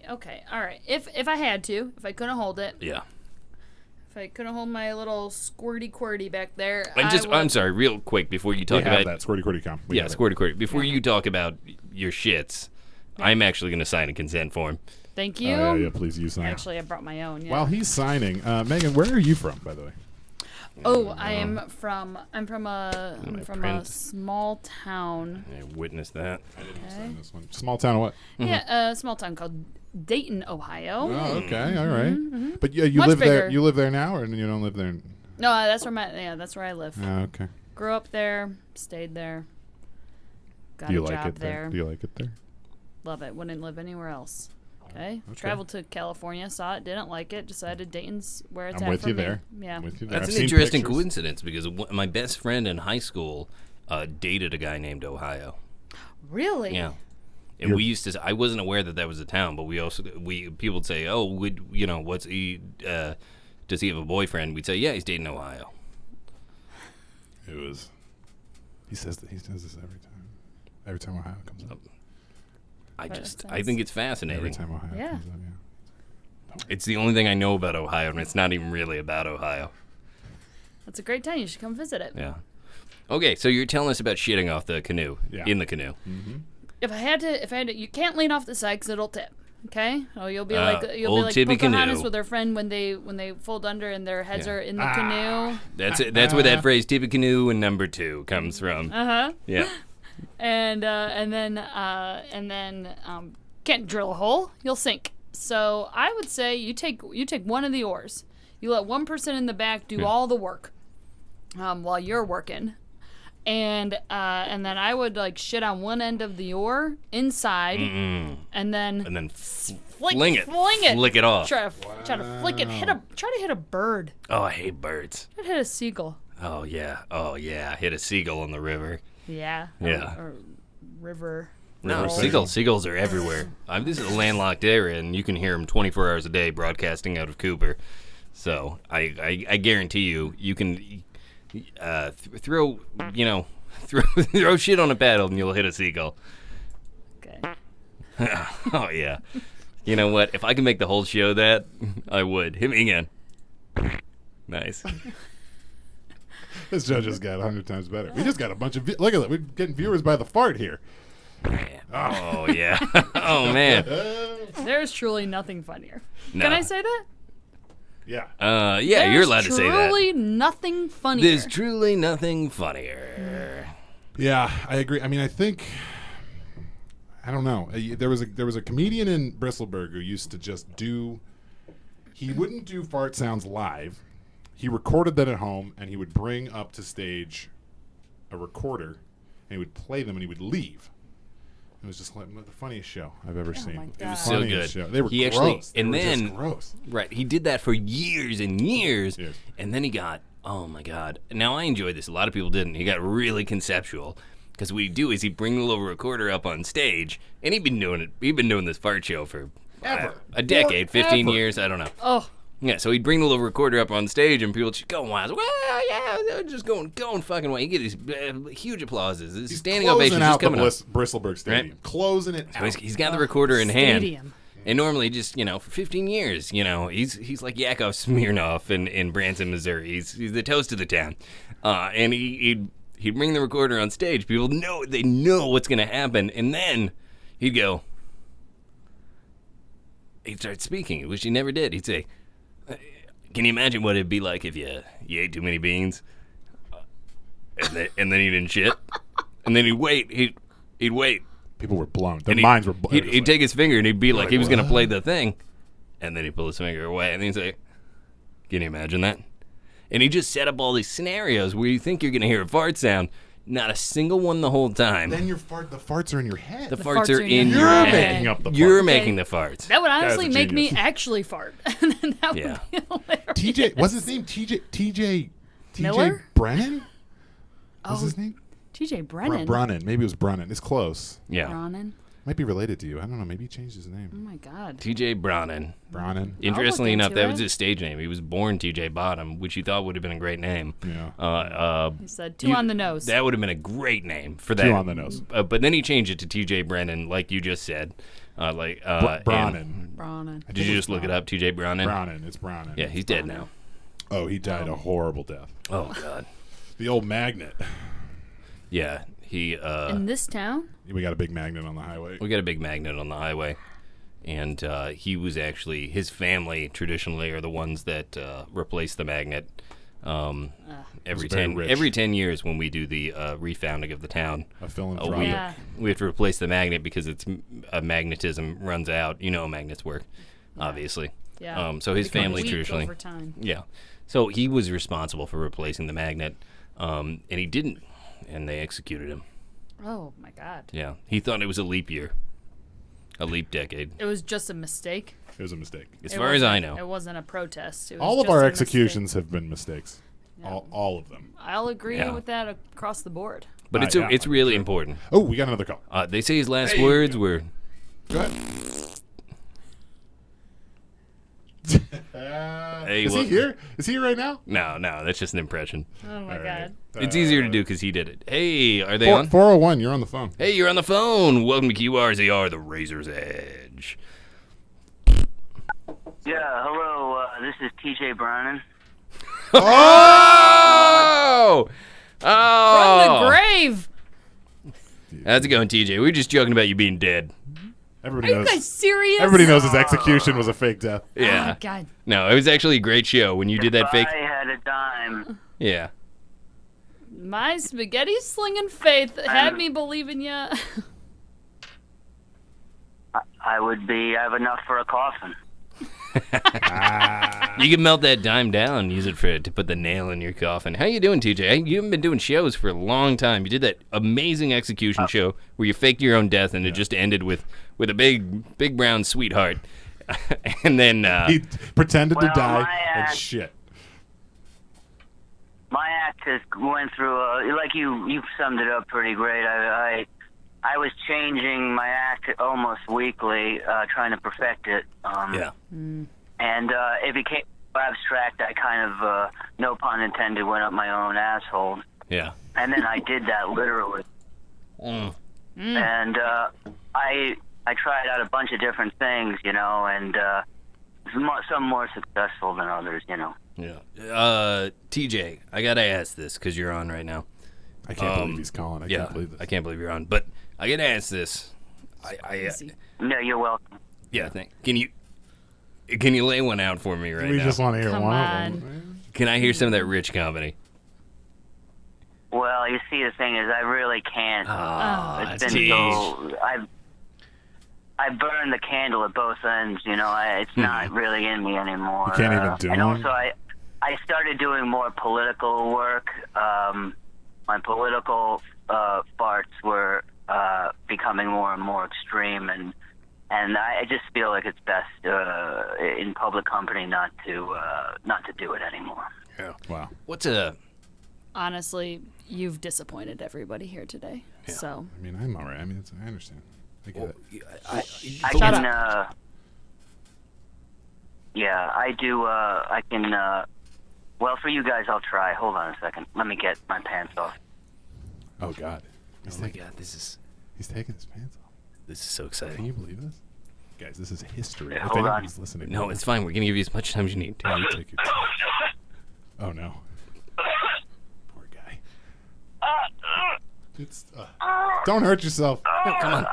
Okay. All right. If I had to, if I couldn't hold it, Yeah. if I couldn't hold my little squirty quirty back there, I'm sorry, real quick before you talk We have about that. Squirty come. yeah, squirty quirty. Before you talk about your shits, I'm actually going to sign a consent form. Thank you. Yeah, please use that. Actually, I brought my own. Yeah. While he's signing, Megan, where are you from, by the way? I'm from a small town. I witnessed that. Okay. This one. Small town of what? Yeah, a small town called Dayton, Ohio. Oh, okay, all right. But you Much live there. bigger. You live there now, or you don't live there? No, that's where I live. Oh, okay. Grew up there, stayed there. Got Do you a like job it there? Do you like it there? Love it. Wouldn't live anywhere else. Okay. Traveled to California, saw it, didn't like it, decided Dayton's where it's I'm at with for you me. there. Yeah. I'm with you there. That's I've an seen interesting pictures. coincidence because my best friend in high school dated a guy named Ohio. Really? Yeah. And we used to. I wasn't aware that was a town, but people would say, "Oh, what's he? Does he have a boyfriend?" We'd say, "Yeah, he's dating Ohio." It was. He says this every time. Every time Ohio comes up. I think it's fascinating. Every time Ohio Yeah. comes up, yeah. It's the only thing I know about Ohio, and it's not even really about Ohio. That's a great time. You should come visit it. Yeah. Okay, so you're telling us about shitting off the canoe. Yeah. In the canoe. If I had to, you can't lean off the side because it'll tip. Okay, you'll be old like Tippy Pocahontas canoe. with her friend when they fold under and their heads are in the canoe. That's where that phrase "tippy canoe" and number 2 comes from. Yeah. And then can't drill a hole, you'll sink. So I would say you take one of the oars. You let one person in the back do all the work while you're working. And then I would like shit on one end of the oar inside, and then fling it, flick it off. Try to flick it. Try to hit a bird. Oh, I hate birds. Try to hit a seagull. Oh yeah. Hit a seagull in the river. Yeah. Yeah. Or river. No, River seagulls are everywhere. This is a landlocked area, and you can hear them 24 hours a day broadcasting out of Cooper. So I guarantee you can throw shit on a paddle and you'll hit a seagull. Okay. Oh yeah. You know what? If I could make the whole show that, I would. Hit me again. Nice. This show just got 100 times better. We just got a bunch of look at that. We're getting viewers by the fart here. Oh yeah. Oh man. There's truly nothing funnier. No. Can I say that? Yeah. Yeah, you're allowed to say that. There's truly nothing funnier. There's truly nothing funnier. Yeah, I agree. I mean, I think I don't know. There was a comedian in Bristleburg who used to just do. He wouldn't do fart sounds live. He recorded that at home, and he would bring up to stage a recorder, and he would play them, and he would leave. It was just like the funniest show I've ever seen. my It God. was So good. show. They were He gross. actually- They and were just then- gross. Right. He did that for years and years. Yes. And then he got, oh my God. Now I enjoyed this. A lot of people didn't. He got really conceptual. Because what he'd do is he'd bring the little recorder up on stage, and he'd been doing this fart show for a decade, 15 years, I don't know. Oh, Yeah, so he'd bring the little recorder up on stage, and people would just go wild. Well, yeah, they're just going fucking wild. You get these huge applauses. These standing ovations Closing out just coming up. the Bristleburg Stadium. Right. Closing it So out. he's got the recorder in hand. stadium. And normally, just for 15 years, he's like Yakov Smirnoff in Branson, Missouri. He's the toast of the town, and he'd bring the recorder on stage. People know what's gonna happen, and then he'd go. He'd start speaking, which he never did. He'd say, "Can you imagine what it'd be like if you ate too many beans, and then he didn't shit, and then he'd wait. He'd wait." People were blown. Their And minds were blown. He'd take his finger and he'd be like he was going to what? play the thing. And then he'd pull his finger away and he'd say, "Can you imagine that?" And he just set up all these scenarios where you think you're going to hear a fart sound. Not a single one the whole time. Then the farts are in your head. The farts are in your your head. head. Making up the You're farts. making the farts. That would honestly a make me genius. actually fart. And then that Yeah. would be hilarious. TJ, what's his name? TJ Miller? Brennan? What's Oh, his name? TJ Brennan. Brennan. Maybe it was Brennan. It's close. Yeah. Brennan. Might be related to you. I don't know. Maybe he changed his Oh name. my God. TJ Brennan. Brennan. Interestingly enough, into that it. was his stage name. He was born TJ Bottom, which he thought would have been a great name. Yeah. He said two on the nose. That would have been a great name for that. Two on the nose. But then he changed it to TJ Brennan, like you just said. Brennan. Brennan. Did you just look it up, TJ Brennan? Brennan. It's Brennan. Yeah, he's dead now. Oh, he died a horrible death. Oh God. The old magnet. Yeah, he. In this town? We got a big magnet on the highway. We got a big magnet on the highway, and he was actually his family traditionally are the ones that replace the magnet. Every very 10 rich. every 10 years when we do the refounding of the town, A philanthropic. Yeah. we have to replace the magnet because its magnetism runs out. You know how magnets work, obviously. Yeah. So his Become family weak traditionally. over time. Yeah. So he was responsible for replacing the magnet, and he didn't, and they executed him. Oh my God. Yeah. He thought it was a leap year, a leap decade. It was just a mistake. It was a mistake. As It far as I wasn't- It know. wasn't a protest. It was All of just our a mistake. executions have been mistakes. Yeah. All of them. I'll agree Yeah. with that across the board. But it's yeah, it's I'm really sure. important. Oh, we got another call. They say his last Hey, words you were, Go ahead. Hey, is look. he here? Is he here right now? no, that's just an impression. Oh my All God. right. It's easier to do because he did it. Hey, are they on? 401, you're on the phone. Hey, you're on the phone. Welcome to QRZR, the Razor's Edge. Yeah, hello, this is TJ Brennan. Oh! From Oh! the grave. How's it going, TJ? We were just joking about you being dead. Everybody Are you knows. guys serious? Everybody knows his execution was a fake death. Oh Yeah. my God. No, it was actually a great show when you did that fake. I had a dime. Yeah. My spaghetti slinging faith had me believing ya. I have enough for a coffin. You can melt that dime down and use it to put the nail in your coffin. How you doing, TJ? You haven't been doing shows for a long time. You did that amazing execution show where you faked your own death and it just ended with a big brown sweetheart. And then He pretended to Well, die my and act- shit. My act has went through like you summed it up pretty great. I was changing my act almost weekly, trying to perfect it. yeah. And it became abstract. I kind of, no pun intended, went up my own asshole. Yeah. And then I did that literally. Mm. And I tried out a bunch of different things, and some more successful than others, Yeah. TJ, I gotta ask this because you're on right now. I can't believe he's calling. I can't believe this. I can't believe you're on. But I gotta ask this. No, you're welcome. Yeah. Can you lay one out for me right We now? just want to hear Come one on. of them. Can I hear some of that rich comedy? Well, you see, the thing is, I really can't. It's been so. I burned the candle at both ends. You know, it's not really in me anymore. You can't even do And them? also, I started doing more political work. My political farts were becoming more and more extreme, and I just feel like it's best in public company not to do it anymore. Yeah. Wow. Honestly, you've disappointed everybody here today. Yeah. So I mean, I'm all right. I mean, I understand. I get it. I Shut can. up. Yeah, I do. I can. Well, for you guys, I'll try. Hold on a second. Let me get my pants off. Oh God. Oh my God, this is He's taking his pants off. so Can exciting. you believe this? Guys, this is history. Yeah, If hold on. anybody's listening. No, it's fine. We're gonna give you as much time as you need. Yeah, you take your time. Oh no. Poor guy. It's. Don't hurt yourself. No, come on.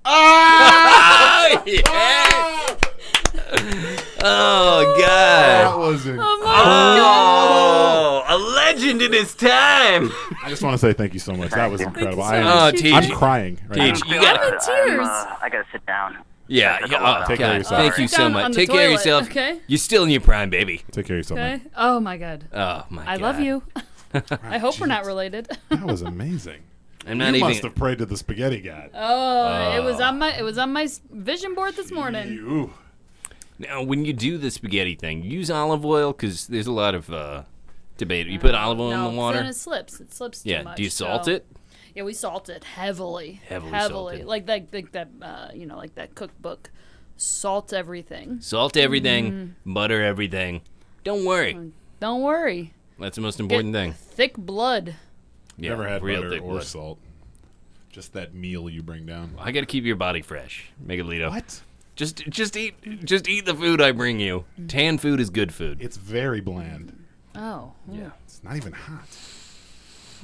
Oh, yeah. Oh That God. was incredible. Oh, a legend in his time. I just want to say thank you so much. That was incredible. so I much. am, Teach. I'm crying right Teach. now. You got I'm in tears. I gotta sit down. Yeah. Oh, Take care of God. yourself. Thank you Sit so down much. on the Take care of toilet, yourself. okay? You're still in your prime, baby. Take care of yourself, Okay. man. Oh my God. Oh my God. I love you. I hope we're not Jeez. related. That was amazing. I'm not You even. must have prayed to the spaghetti god. It was on my vision board this morning. You. Now, when you do the spaghetti thing, use olive oil because there's a lot of debate. You put olive oil No, in the water. then it slips. It slips too Yeah. much. Do you salt so- it? Yeah, we salt it heavily. Heavily salted. Like that like that cookbook. Salt everything. Salt everything. Butter everything. Don't worry. Don't worry. That's the most important thing. Thick blood. Yeah, Never had real butter thick or blood. salt. Just that meal you bring down. I got to keep your body fresh, Megalito. What? Just eat the food I bring you. Tan food is good food. It's very bland. Oh. Yeah. It's not even hot.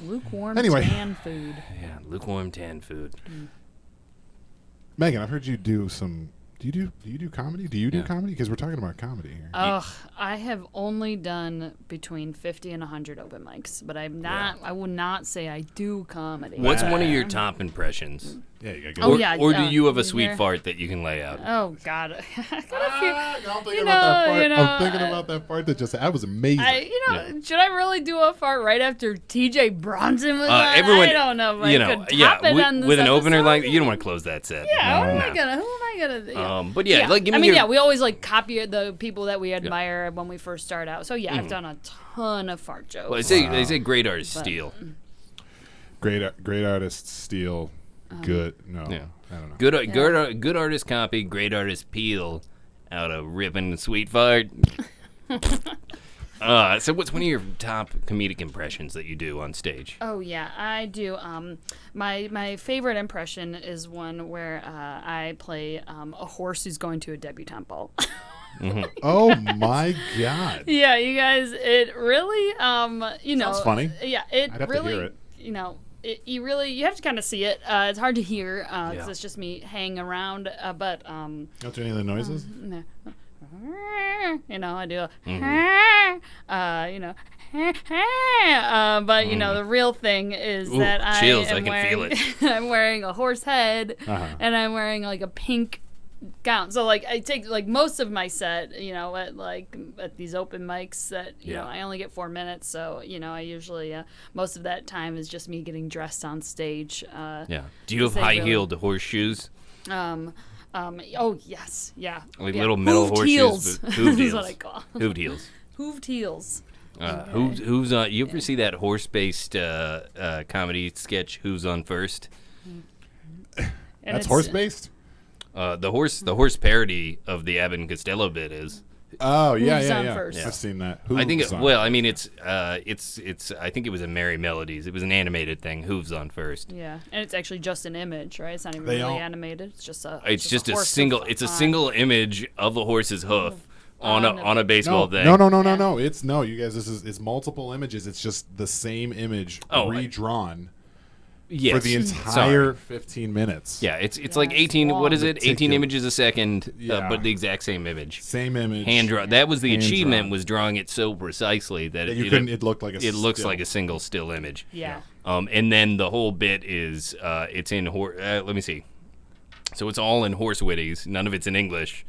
Lukewarm Anyway. tan food. Yeah, lukewarm tan food. Megan, I've heard you do some. Do you do comedy? Do you do Yeah. comedy? Because we're talking about comedy here. Ugh, I have only done between 50 and 100 open mics, but I'm not. I would not say I do comedy. What's one of your top impressions? Yeah, you gotta go. Oh, Or, yeah, or do you have a you sweet hear? fart that you can lay out? Oh God, I got a few. I'm thinking you about that know, part. you know, I'm thinking about that part that just. That was amazing. Should I really do a fart right after TJ Bronson was on? Everyone, I don't know if you I know, could yeah, top it on this with an opener episode. like you don't want to close that set. Yeah, who am No. I gonna? Yeah. But yeah, like give me I mean, your. yeah, we always like copy the people that we admire when we first start out. So yeah, I've done a ton of fart jokes. Well, they say great artists steal. Great artists steal. Good. No, Yeah. I don't know. Good artists copy, great artists peel out a ripping sweet fart. So what's one of your top comedic impressions that you do on stage? Oh yeah, I do. My favorite impression is one where I play a horse who's going to a debutante ball. Oh my God. Yeah, you guys, it really, you know, Sounds funny. Yeah, it I'd have to really, hear it. you know, you have to kind of see it. It's hard to hear because Yeah. it's just me hanging around. But Don't do any of the noises. you know, I do. Mm-hmm. You know. But you know the real thing is Ooh, that chills, I I am can wearing, feel I'm wearing a horse head Uh-huh. and I'm wearing like a pink gown. So like I take like most of my set, you know, at these open mics that you know I only get 4 minutes. So you know I usually most of that time is just me getting dressed on stage. Yeah. Do you have Say high-heeled horseshoes? Oh yes, yeah. Like yeah. little metal Hooved horseshoes, heels. but hooved is heels. what I call. Hooved heels. Hooved heels. Who's on? You ever see that horse-based comedy sketch? Who's on first? And That's it's- horse based. The horse parody of the Abbott and Costello bit is Oh yeah, Hooves yeah, on yeah. first. I've seen that. I think. Hooves on Well, I mean, it's. I think it was a Merry Melodies. It was an animated thing. Hooves on first. Yeah, and it's actually just an image, right? It's not even They really all- animated. It's just a. It's just a horse single. with It's a on- single image of a horse's hoof on a baseball thing. No. It's you guys. It's multiple images. It's just the same image redrawn Yes. for the entire 15 minutes. Yeah, it's Yeah, like it's 18. What long. is it? 18 Meticulous. images a second, Yeah. but the exact same image. Same image. Hand drawn. That was the Hand achievement. drawn. Was drawing it so precisely that That you couldn't. It looked like a. It looks still. like a single still image. Yeah. And then the whole bit is it's in let me see. So it's all in horse witties. None of it's in English.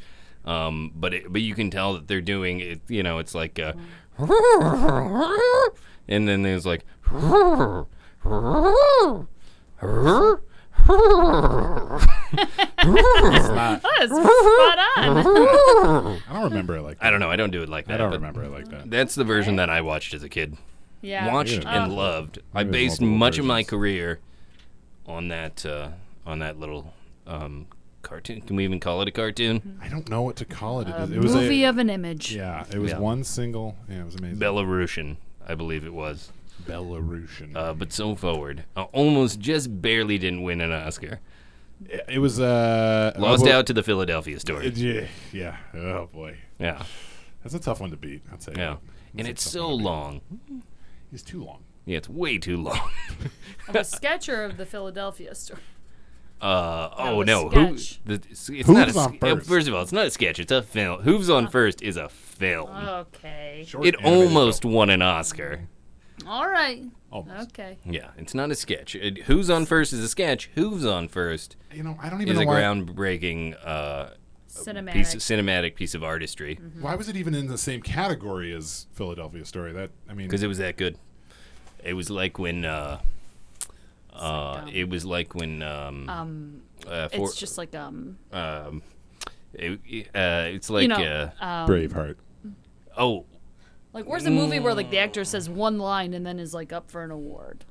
But you can tell that they're doing it. You know, it's like, and then there's like. It's not- That's spot on. I don't remember it like that. I don't know. I don't do it like that. I don't but remember it like that. That's the version that I watched as a kid. Yeah. Watched Yeah. and loved. I There's based multiple much of my versions. career on that little cartoon. Can we even call it a cartoon? I don't know what to call it. A It was movie a, of an image. Yeah, it was Yeah. one single. Yeah, it was amazing. Belarusian, I believe it was. Belarusian. But so forward. Almost just barely didn't win an Oscar. It was Lost out to the Philadelphia Story. Yeah. Oh boy, Yeah. that's a tough one to beat. I'll tell you. Yeah. that. And That's it's a tough so one to beat. long. It's too long. Yeah, it's way too long. Of a sketcher of the Philadelphia story. Oh a no! sketch. It's Hooves not a on first. First of all, it's not a sketch. It's a film. Hooves on First is a film. Okay. Short It animated almost film. won an Oscar. All right. Almost. Okay. Yeah, it's not a sketch. Who's on First is a sketch. Hooves on First You know, I don't even is know a why. groundbreaking Cinematic. cinematic piece of artistry Why was it even in the same category as Philadelphia Story? because it was that good. It was like when it was like when It's just like it's like you know Braveheart. oh like where's a movie where like the actor says one line and then is like up for an award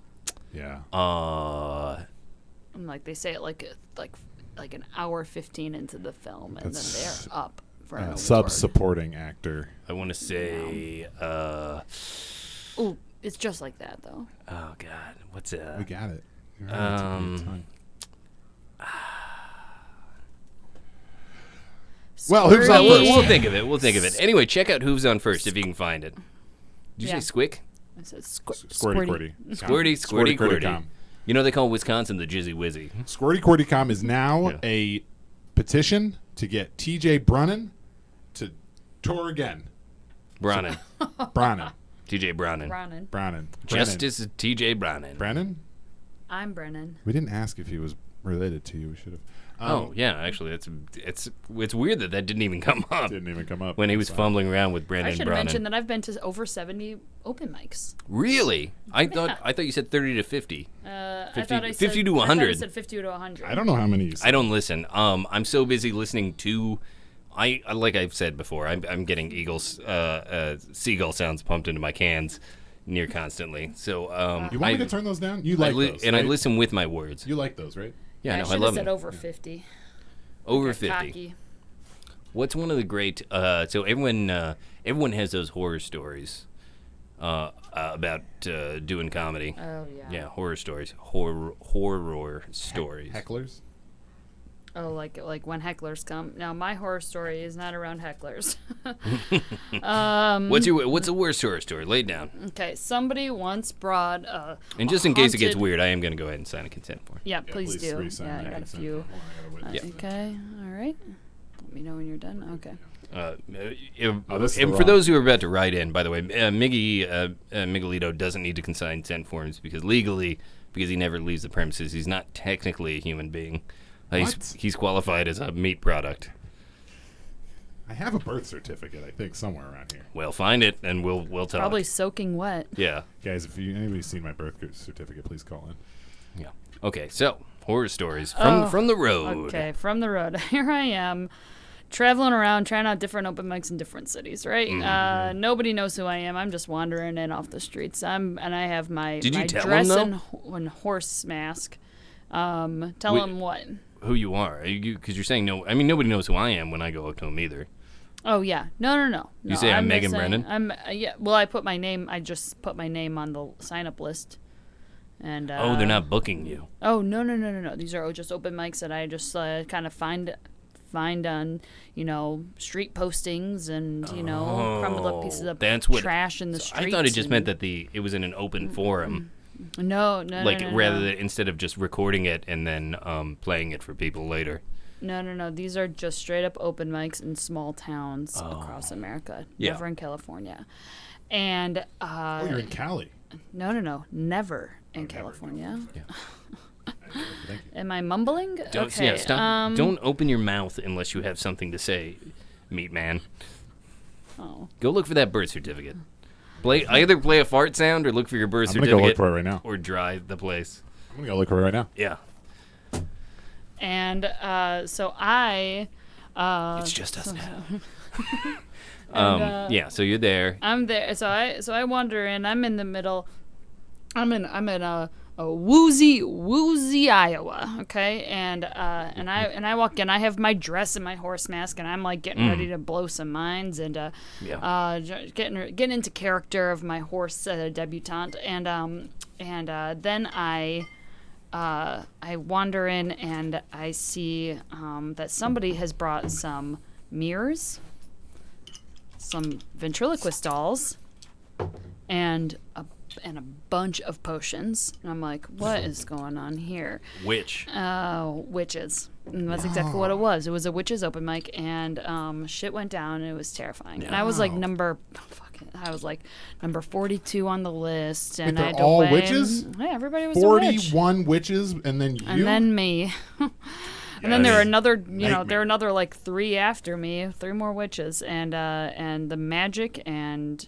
Yeah. and like they say it like an hour 15 into the film and then That's, they're up for an award. Sub-supporting actor. I want to say Ooh, it's just like that though. oh god, what's We got it. You're right, it's a good time. Well, Hooves on Squirty. First. we'll think of it. We'll think of it. Anyway, check out Hooves on First if you can find it. Did you Yeah. say Squick? I said Squirty squirty. Quirty. Squirty, Quirty. Com. You know they call Wisconsin the Jizzy Wizzy. Squirty Quirty Com is now Yeah. a petition to get TJ Brennan to tour again. Brannon. Brannan. TJ Brannon. Brennan. Brannan. Justice TJ Brannon. Brennan? I'm Brennan. We didn't ask if he was related to you. We should have. Oh yeah, actually, it's weird that didn't even come up Didn't even come up. when he was That's fumbling around with I Brandon should have Brannon. mentioned that I've been to over 70 open mics. Really? I thought you said 30 to 50. I 50 thought I said 50 to I thought I 100. said 50 to 100. I don't know how many you said. I don't listen. I'm so busy listening to. I like I've said before. I'm getting seagull sounds pumped into my cans near constantly. So You want me to turn those down? You like those, and I right? listen with my words. You like those, right? Yeah, I no, I should have love said it. over 50. Over Got 50. cocky. What's one of the great? So everyone has those horror stories about doing comedy. Oh yeah. Yeah, horror stories. Horror stories. Hecklers? Oh, like when hecklers come. Now my horror story is not around hecklers. What's the worst horror story? Lay it down. Okay, somebody once brought And just in case it gets haunted- weird, I am going to go ahead and sign a consent form. Yeah, please do. re-sign Yeah, I that got a consent few. form. I gotta witness it. Okay, all right. Let me know when you're done. Okay. this is and the for wrong- those who are about to write in, by the way, Miguelito doesn't need to consign consent forms because legally, because he never leaves the premises, he's not technically a human being. What? He's qualified as a meat product. I have a birth certificate, I think, somewhere around here. Well, find it and we'll talk. Probably soaking wet. Yeah. Guys, if anybody's seen my birth certificate, please call in. Yeah. Okay. So horror stories from the road. Okay, from the road. Here I am, traveling around, trying out different open mics in different cities. Right? Mm-hmm. Nobody knows who I am. I'm just wandering in off the streets. And I have my Did you my tell dress them, and horse mask. Tell Wait. them what? Who you are? Because you're saying no. I mean, nobody knows who I am when I go up to him either. Oh yeah, no. You say I'm Megan saying- Brennan? I'm yeah. Well, I put my name. I just put my name on the sign-up list. And Oh, they're not booking you. Oh no. These are just open mics that I just kind of find on street postings and crumbled up pieces of That's what trash in the so streets. I thought it just meant that it was in an open forum. No. Rather than instead of just recording it and then playing it for people later. No. These are just straight up open mics in small towns across America. Yeah. Never in California. And Oh, you're in Cali. No. Never in California. Yeah. Thank you. Am I mumbling? Don't, Okay. yeah, stop. Don't open your mouth unless you have something to say, meat man. Oh. Go look for that birth certificate. Either play a fart sound or look for your birth I'm gonna certificate. go look for it right now. Or dry the place. I'm gonna go look for it right now. Yeah. And so I. It's just us now. Yeah, so you're there. I'm there. So I wander in. I'm in the middle. I'm in a woozy Iowa. Okay, and I walk in. I have my dress and my horse mask, and I'm like getting ready to blow some minds and getting into character of my horse debutante, and then I wander in and I see that somebody has brought some mirrors, some ventriloquist dolls, and a bunch of potions. And I'm like, what is going on here? Which? Witches. And that's exactly what it was. It was a witches open mic, and shit went down, and it was terrifying. And I was like number 42 on the list, and Wait, I had they're to all weigh witches? Yeah, everybody was a witch. 41 witches, and then you. And then me. And then there were another, there were another like 3 after me, 3 more witches, and the magic and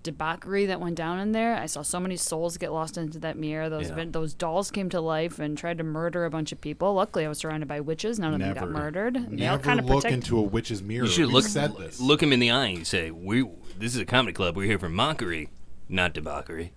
debauchery that went down in there. I saw so many souls get lost into that mirror. Those dolls came to life and tried to murder a bunch of people. Luckily, I was surrounded by witches. None of them got murdered. They all Never kind of look into a witch's mirror. You should We said this. look him in the eye and say, this is a comedy club. We're here for mockery, not debauchery.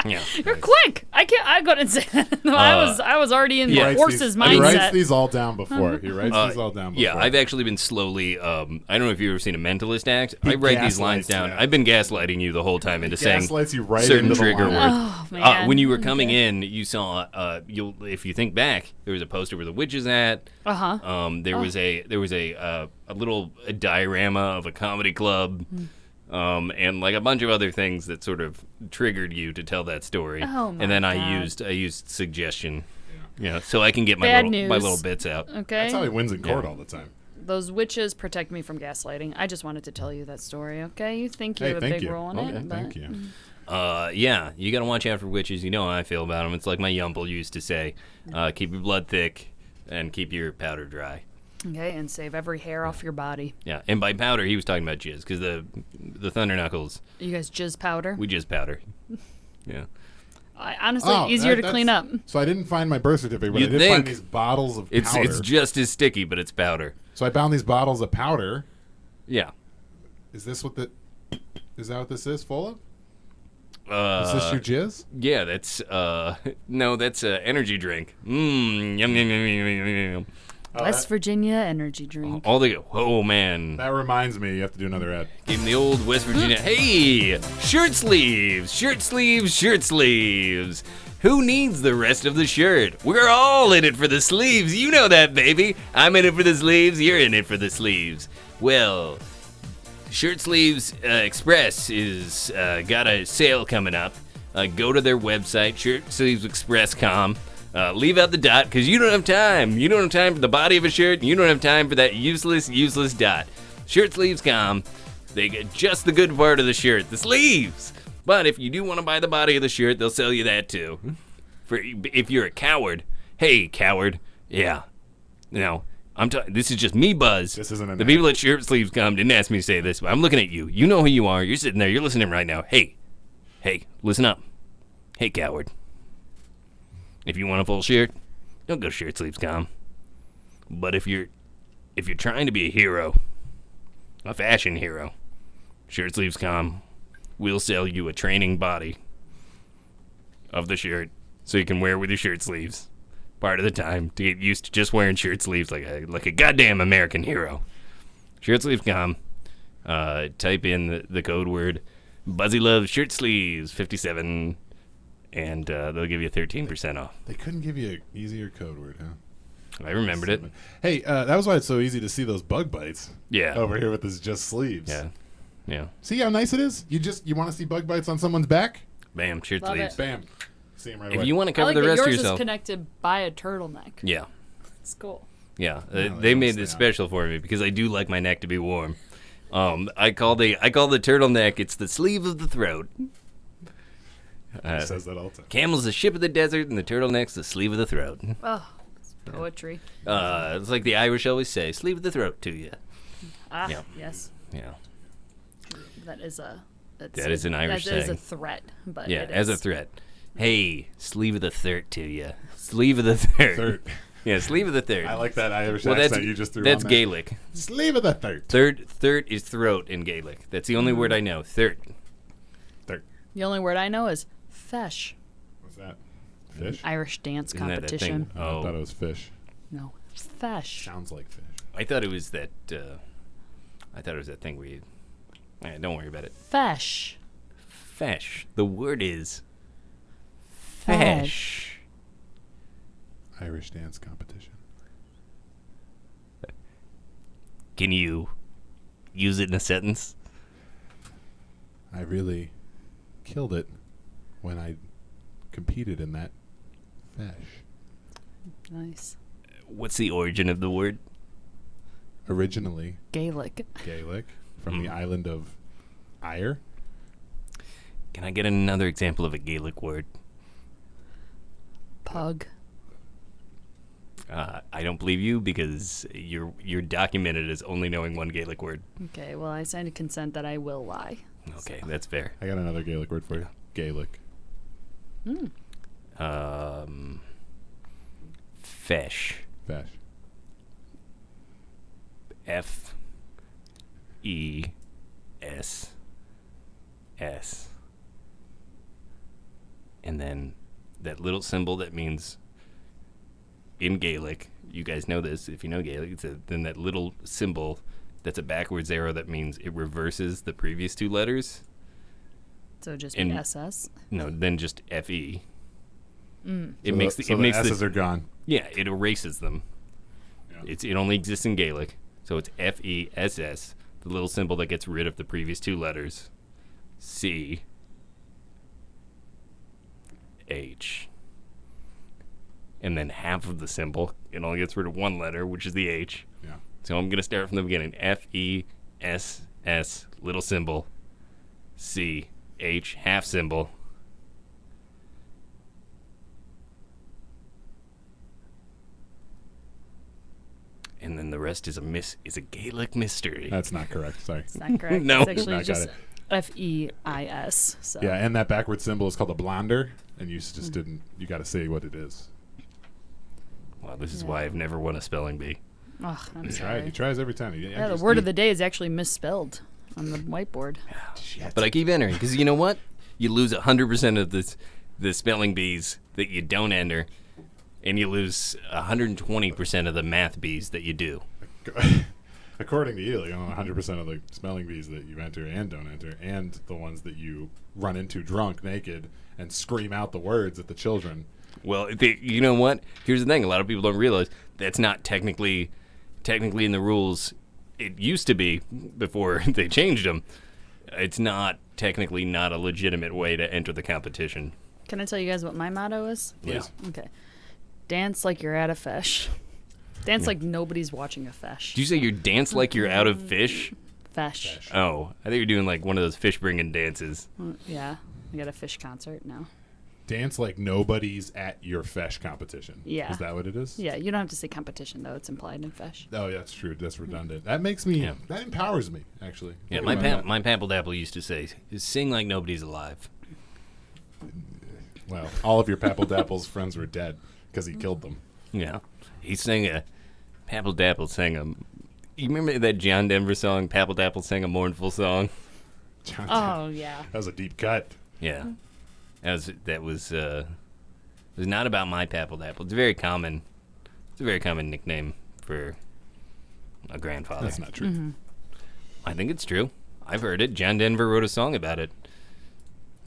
Yeah. You're quick. I couldn't say that. No, I was already in the horse's mindset. He writes these all down before. He writes these all down before. Yeah, I've actually been slowly. I don't know if you've ever seen a mentalist act. I write these lines down. yeah. I've been gaslighting you the whole time into saying Gaslights you right certain into the trigger line. words. Oh, man. When you were coming in, you saw. If you think back, there was a poster where the witches at. There was a little diorama of a comedy club. And like a bunch of other things that sort of triggered you to tell that story. Oh my and then God. I used suggestion. Yeah, so I can get my Bad my news. little bits out. Okay. That's how he wins in court all the time. Those witches protect me from gaslighting. I just wanted to tell you that story. Okay. You think you Hey, have a thank big you. role in Okay, it, but thank you. Yeah, you gotta watch out for witches. You know how I feel about them. It's like my yumble used to say, keep your blood thick and keep your powder dry. Okay, and save every hair off your body. Yeah, and by powder, he was talking about jizz, because the Thunderknuckles, You guys jizz powder. we jizz powder. Yeah. Honestly, easier to clean up. So I didn't find my birth certificate, but You'd I did find think these bottles of It's powder. it's just as sticky, but it's powder. So I found these bottles of powder. Yeah. Is that what this is full of? Uh, Is this your jizz? Yeah, that's no, that's an energy drink. Yum yum yum yum yum yum. West Virginia energy drink. All the oh man, That reminds me, you have to do another ad. give him the old West Virginia. Hey, shirt sleeves, shirt sleeves, shirt sleeves. Who needs the rest of the shirt? We're all in it for the sleeves. You know that, baby. I'm in it for the sleeves. You're in it for the sleeves. Well, Shirt Sleeves Express is got a sale coming up. Go to their website, shirtsleevesexpress.com. Leave out the dot, because you don't have time. You don't have time for the body of a shirt, and you don't have time for that useless dot. Shirtsleeves.com. They get just the good part of the shirt, the sleeves. But if you do want to buy the body of the shirt, they'll sell you that too. If you're a coward, hey, coward. Yeah. No. This is just me, Buzz. This isn't an the ad. people at Shirt Sleeves come didn't ask me to say this, but I'm looking at you. You know who you are. You're sitting there. You're listening right now. Hey, listen up. Hey, coward. If you want a full shirt, don't go to ShirtSleeves.com. But if you're trying to be a hero, a fashion hero, ShirtSleeves.com will sell you a training body of the shirt so you can wear it with your shirt sleeves part of the time to get used to just wearing shirt sleeves like a goddamn American hero. Shirtsleeves.com. Type in the code word Buzzy loves shirt sleeves 57, and they'll give you 13% off. They couldn't give you an easier code word, huh? I remembered it. Hey, that was why it's so easy to see those bug bites. Yeah. Over here with this just sleeves. Yeah. See how nice it is? You want to see bug bites on someone's back? Bam, shirt Love sleeves. it. Bam. See them right If away. you want to I cover like the that rest of yours yourself. is connected by a turtleneck. Yeah. It's cool. Yeah. they They don't made stay this on. special for me because I do like my neck to be warm. I call the turtleneck, it's the sleeve of the throat. He says that all the time. Camel's the ship of the desert, and the turtleneck's the sleeve of the throat. Oh, it's poetry. It's like the Irish always say, sleeve of the throat to you. Ah, Yeah. yes. Yeah. That is a... That is an Irish That is a saying. threat, but Yeah, it as a is. threat. Hey, sleeve of the third to you. Sleeve of the third. Third. Yeah, sleeve of the third. I like that Irish well, accent you just threw that's on there. Gaelic. Sleeve of the third. Third is throat in Gaelic. That's the only word I know. Third. Third. The only word I know is fesh. What's that? Fish? Irish dance Isn't that that competition. thing? I Oh, thought it was fish. No, fesh. Sounds like fish. I thought it was that. I thought it was that thing where you. Don't worry about it. Fesh. Fesh. The word is. Fesh. Irish dance competition. Can you use it in a sentence? I really killed it when I competed in that fish. Nice. What's the origin of the word? Originally Gaelic. Gaelic from the island of Ire. Can I get another example of a Gaelic word? Pug. I don't believe you because you're documented as only knowing one Gaelic word. Okay, well, I signed a consent that I will lie. Okay, that's fair. I got another Gaelic word for you. Gaelic. Fesh. Fish. F-E-S-S. And then that little symbol that means in Gaelic, you guys know this if you know Gaelic, then that little symbol that's a backwards arrow that means it reverses the previous two letters. So just In- be SS. No, then just F-E. It So makes the, the, so it makes the the S's are gone. yeah, it erases them. Yeah. It only exists in Gaelic, so it's F-E-S-S, the little symbol that gets rid of the previous two letters. C-H. And then half of the symbol, it only gets rid of one letter, which is the H. Yeah. So I'm going to start from the beginning. F-E-S-S, little symbol. C-H, half symbol. And then the rest is a Gaelic mystery. That's not correct. Sorry. It's not correct. No. It's actually Not got just it. F-E-I-S. So. Yeah, and that backward symbol is called a blonder, and you just didn't. You got to say what it is. Wow, this is why I've never won a spelling bee. Ugh, I'm He sorry. tries every time. Yeah, the word of the day is actually misspelled on the whiteboard. But I keep entering because you know what? You lose 100% of the spelling bees that you don't enter, and you lose 120% of the math bees that you do. According to you, like 100% of the spelling bees that you enter and don't enter, and the ones that you run into drunk, naked, and scream out the words at the children. Well, you know what? Here's the thing: a lot of people don't realize that's not technically in the rules. It used to be before they changed them. It's not technically not a legitimate way to enter the competition. Can I tell you guys what my motto is? Yeah. Okay. Dance like you're at a fesh. Dance like nobody's watching a fesh. Did you say you dance like you're out of fish? Fesh. Oh, I think you're doing like one of those fish bringing dances. Yeah. We got a fish concert now. Dance like nobody's at your fesh competition. Yeah. Is that what it is? Yeah, you don't have to say competition, though. It's implied in fesh. Oh, yeah, that's true. That's redundant. That makes me. Yeah. That empowers me, actually. Yeah, Think my about that. my Pample Dapple used to say, "Sing like nobody's alive." Well, all of your Papple Dapple's friends were dead because he killed them. Yeah, he sang Pample Dapple sang a. You remember that John Denver song? Pample Dapple sang a mournful song. John Oh, yeah. That was a deep cut. Yeah, that was not about my Pample Dapple. It's a very common nickname for a grandfather. That's not true. I think it's true. I've heard it. John Denver wrote a song about it.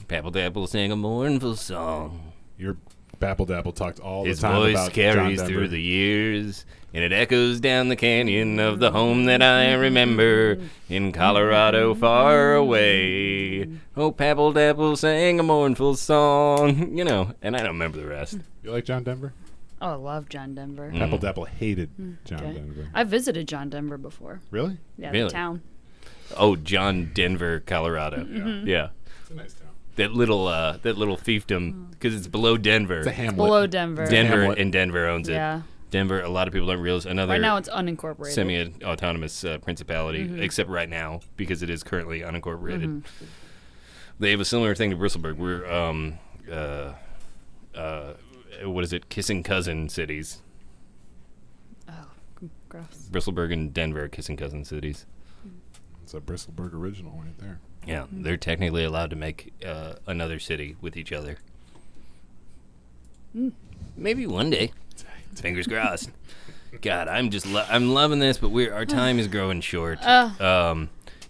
Papple Dapple sang a mournful song. Your Babble Dabble talked all His the time voice about carries John Denver. through the years, and it echoes down the canyon of the home that I remember in Colorado far away. Oh, Papple Dapple sang a mournful song. You know, and I don't remember the rest. You like John Denver? Oh, I love John Denver. Babble Dabble hated John Okay. Denver. I visited John Denver before. Really? Yeah, Really? the town. Oh, John Denver, Colorado. Mm-hmm. Yeah. It's a nice town. That little fiefdom, because it's below Denver. It's a hamlet. Below Denver. Denver hamlet. and Denver owns it. Yeah. Denver, a lot of people don't realize another Right now it's unincorporated. semi-autonomous principality, except right now because it is currently unincorporated. They have a similar thing to Bristleburg. We're what is it? Kissing cousin cities. Oh, gross. Bristleburg and Denver are kissing cousin cities. It's a Bristleburg original right there. Yeah, they're technically allowed to make another city with each other. Maybe one day. Fingers crossed. God, I'm loving this, but our time is growing short.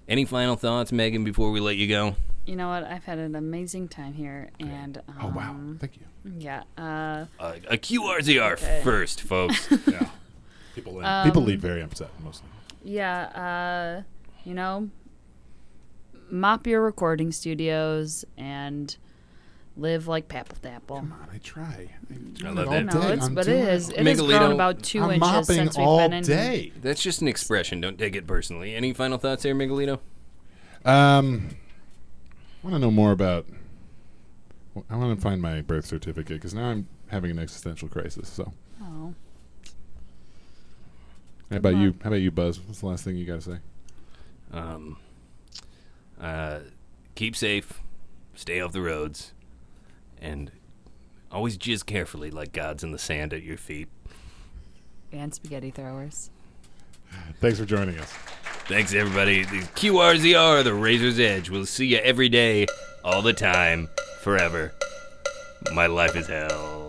Any final thoughts, Megan, before we let you go? You know what? I've had an amazing time here, and Oh, wow. Thank you. yeah. A QRZR Okay. first, folks. Yeah. People leave very upset, mostly. Yeah, you know, mop your recording studios and live like Papple Dapple. Come on, I try. I love all that. No, day. it's I'm but doing it is. It has Megalito, grown about 2 I'm inches mopping since we've all been in. day. That's just an expression. Don't take it personally. Any final thoughts there, Megalito? I want to know more about. I want to find my birth certificate because now I'm having an existential crisis. So, Oh, how about you? How about you, Buzz? What's the last thing you got to say? Keep safe, stay off the roads, and always jizz carefully like God's in the sand at your feet. and spaghetti throwers. Thanks for joining us. Thanks, everybody. The QRZR, the Razor's Edge. We'll see you every day, all the time, forever. My life is hell.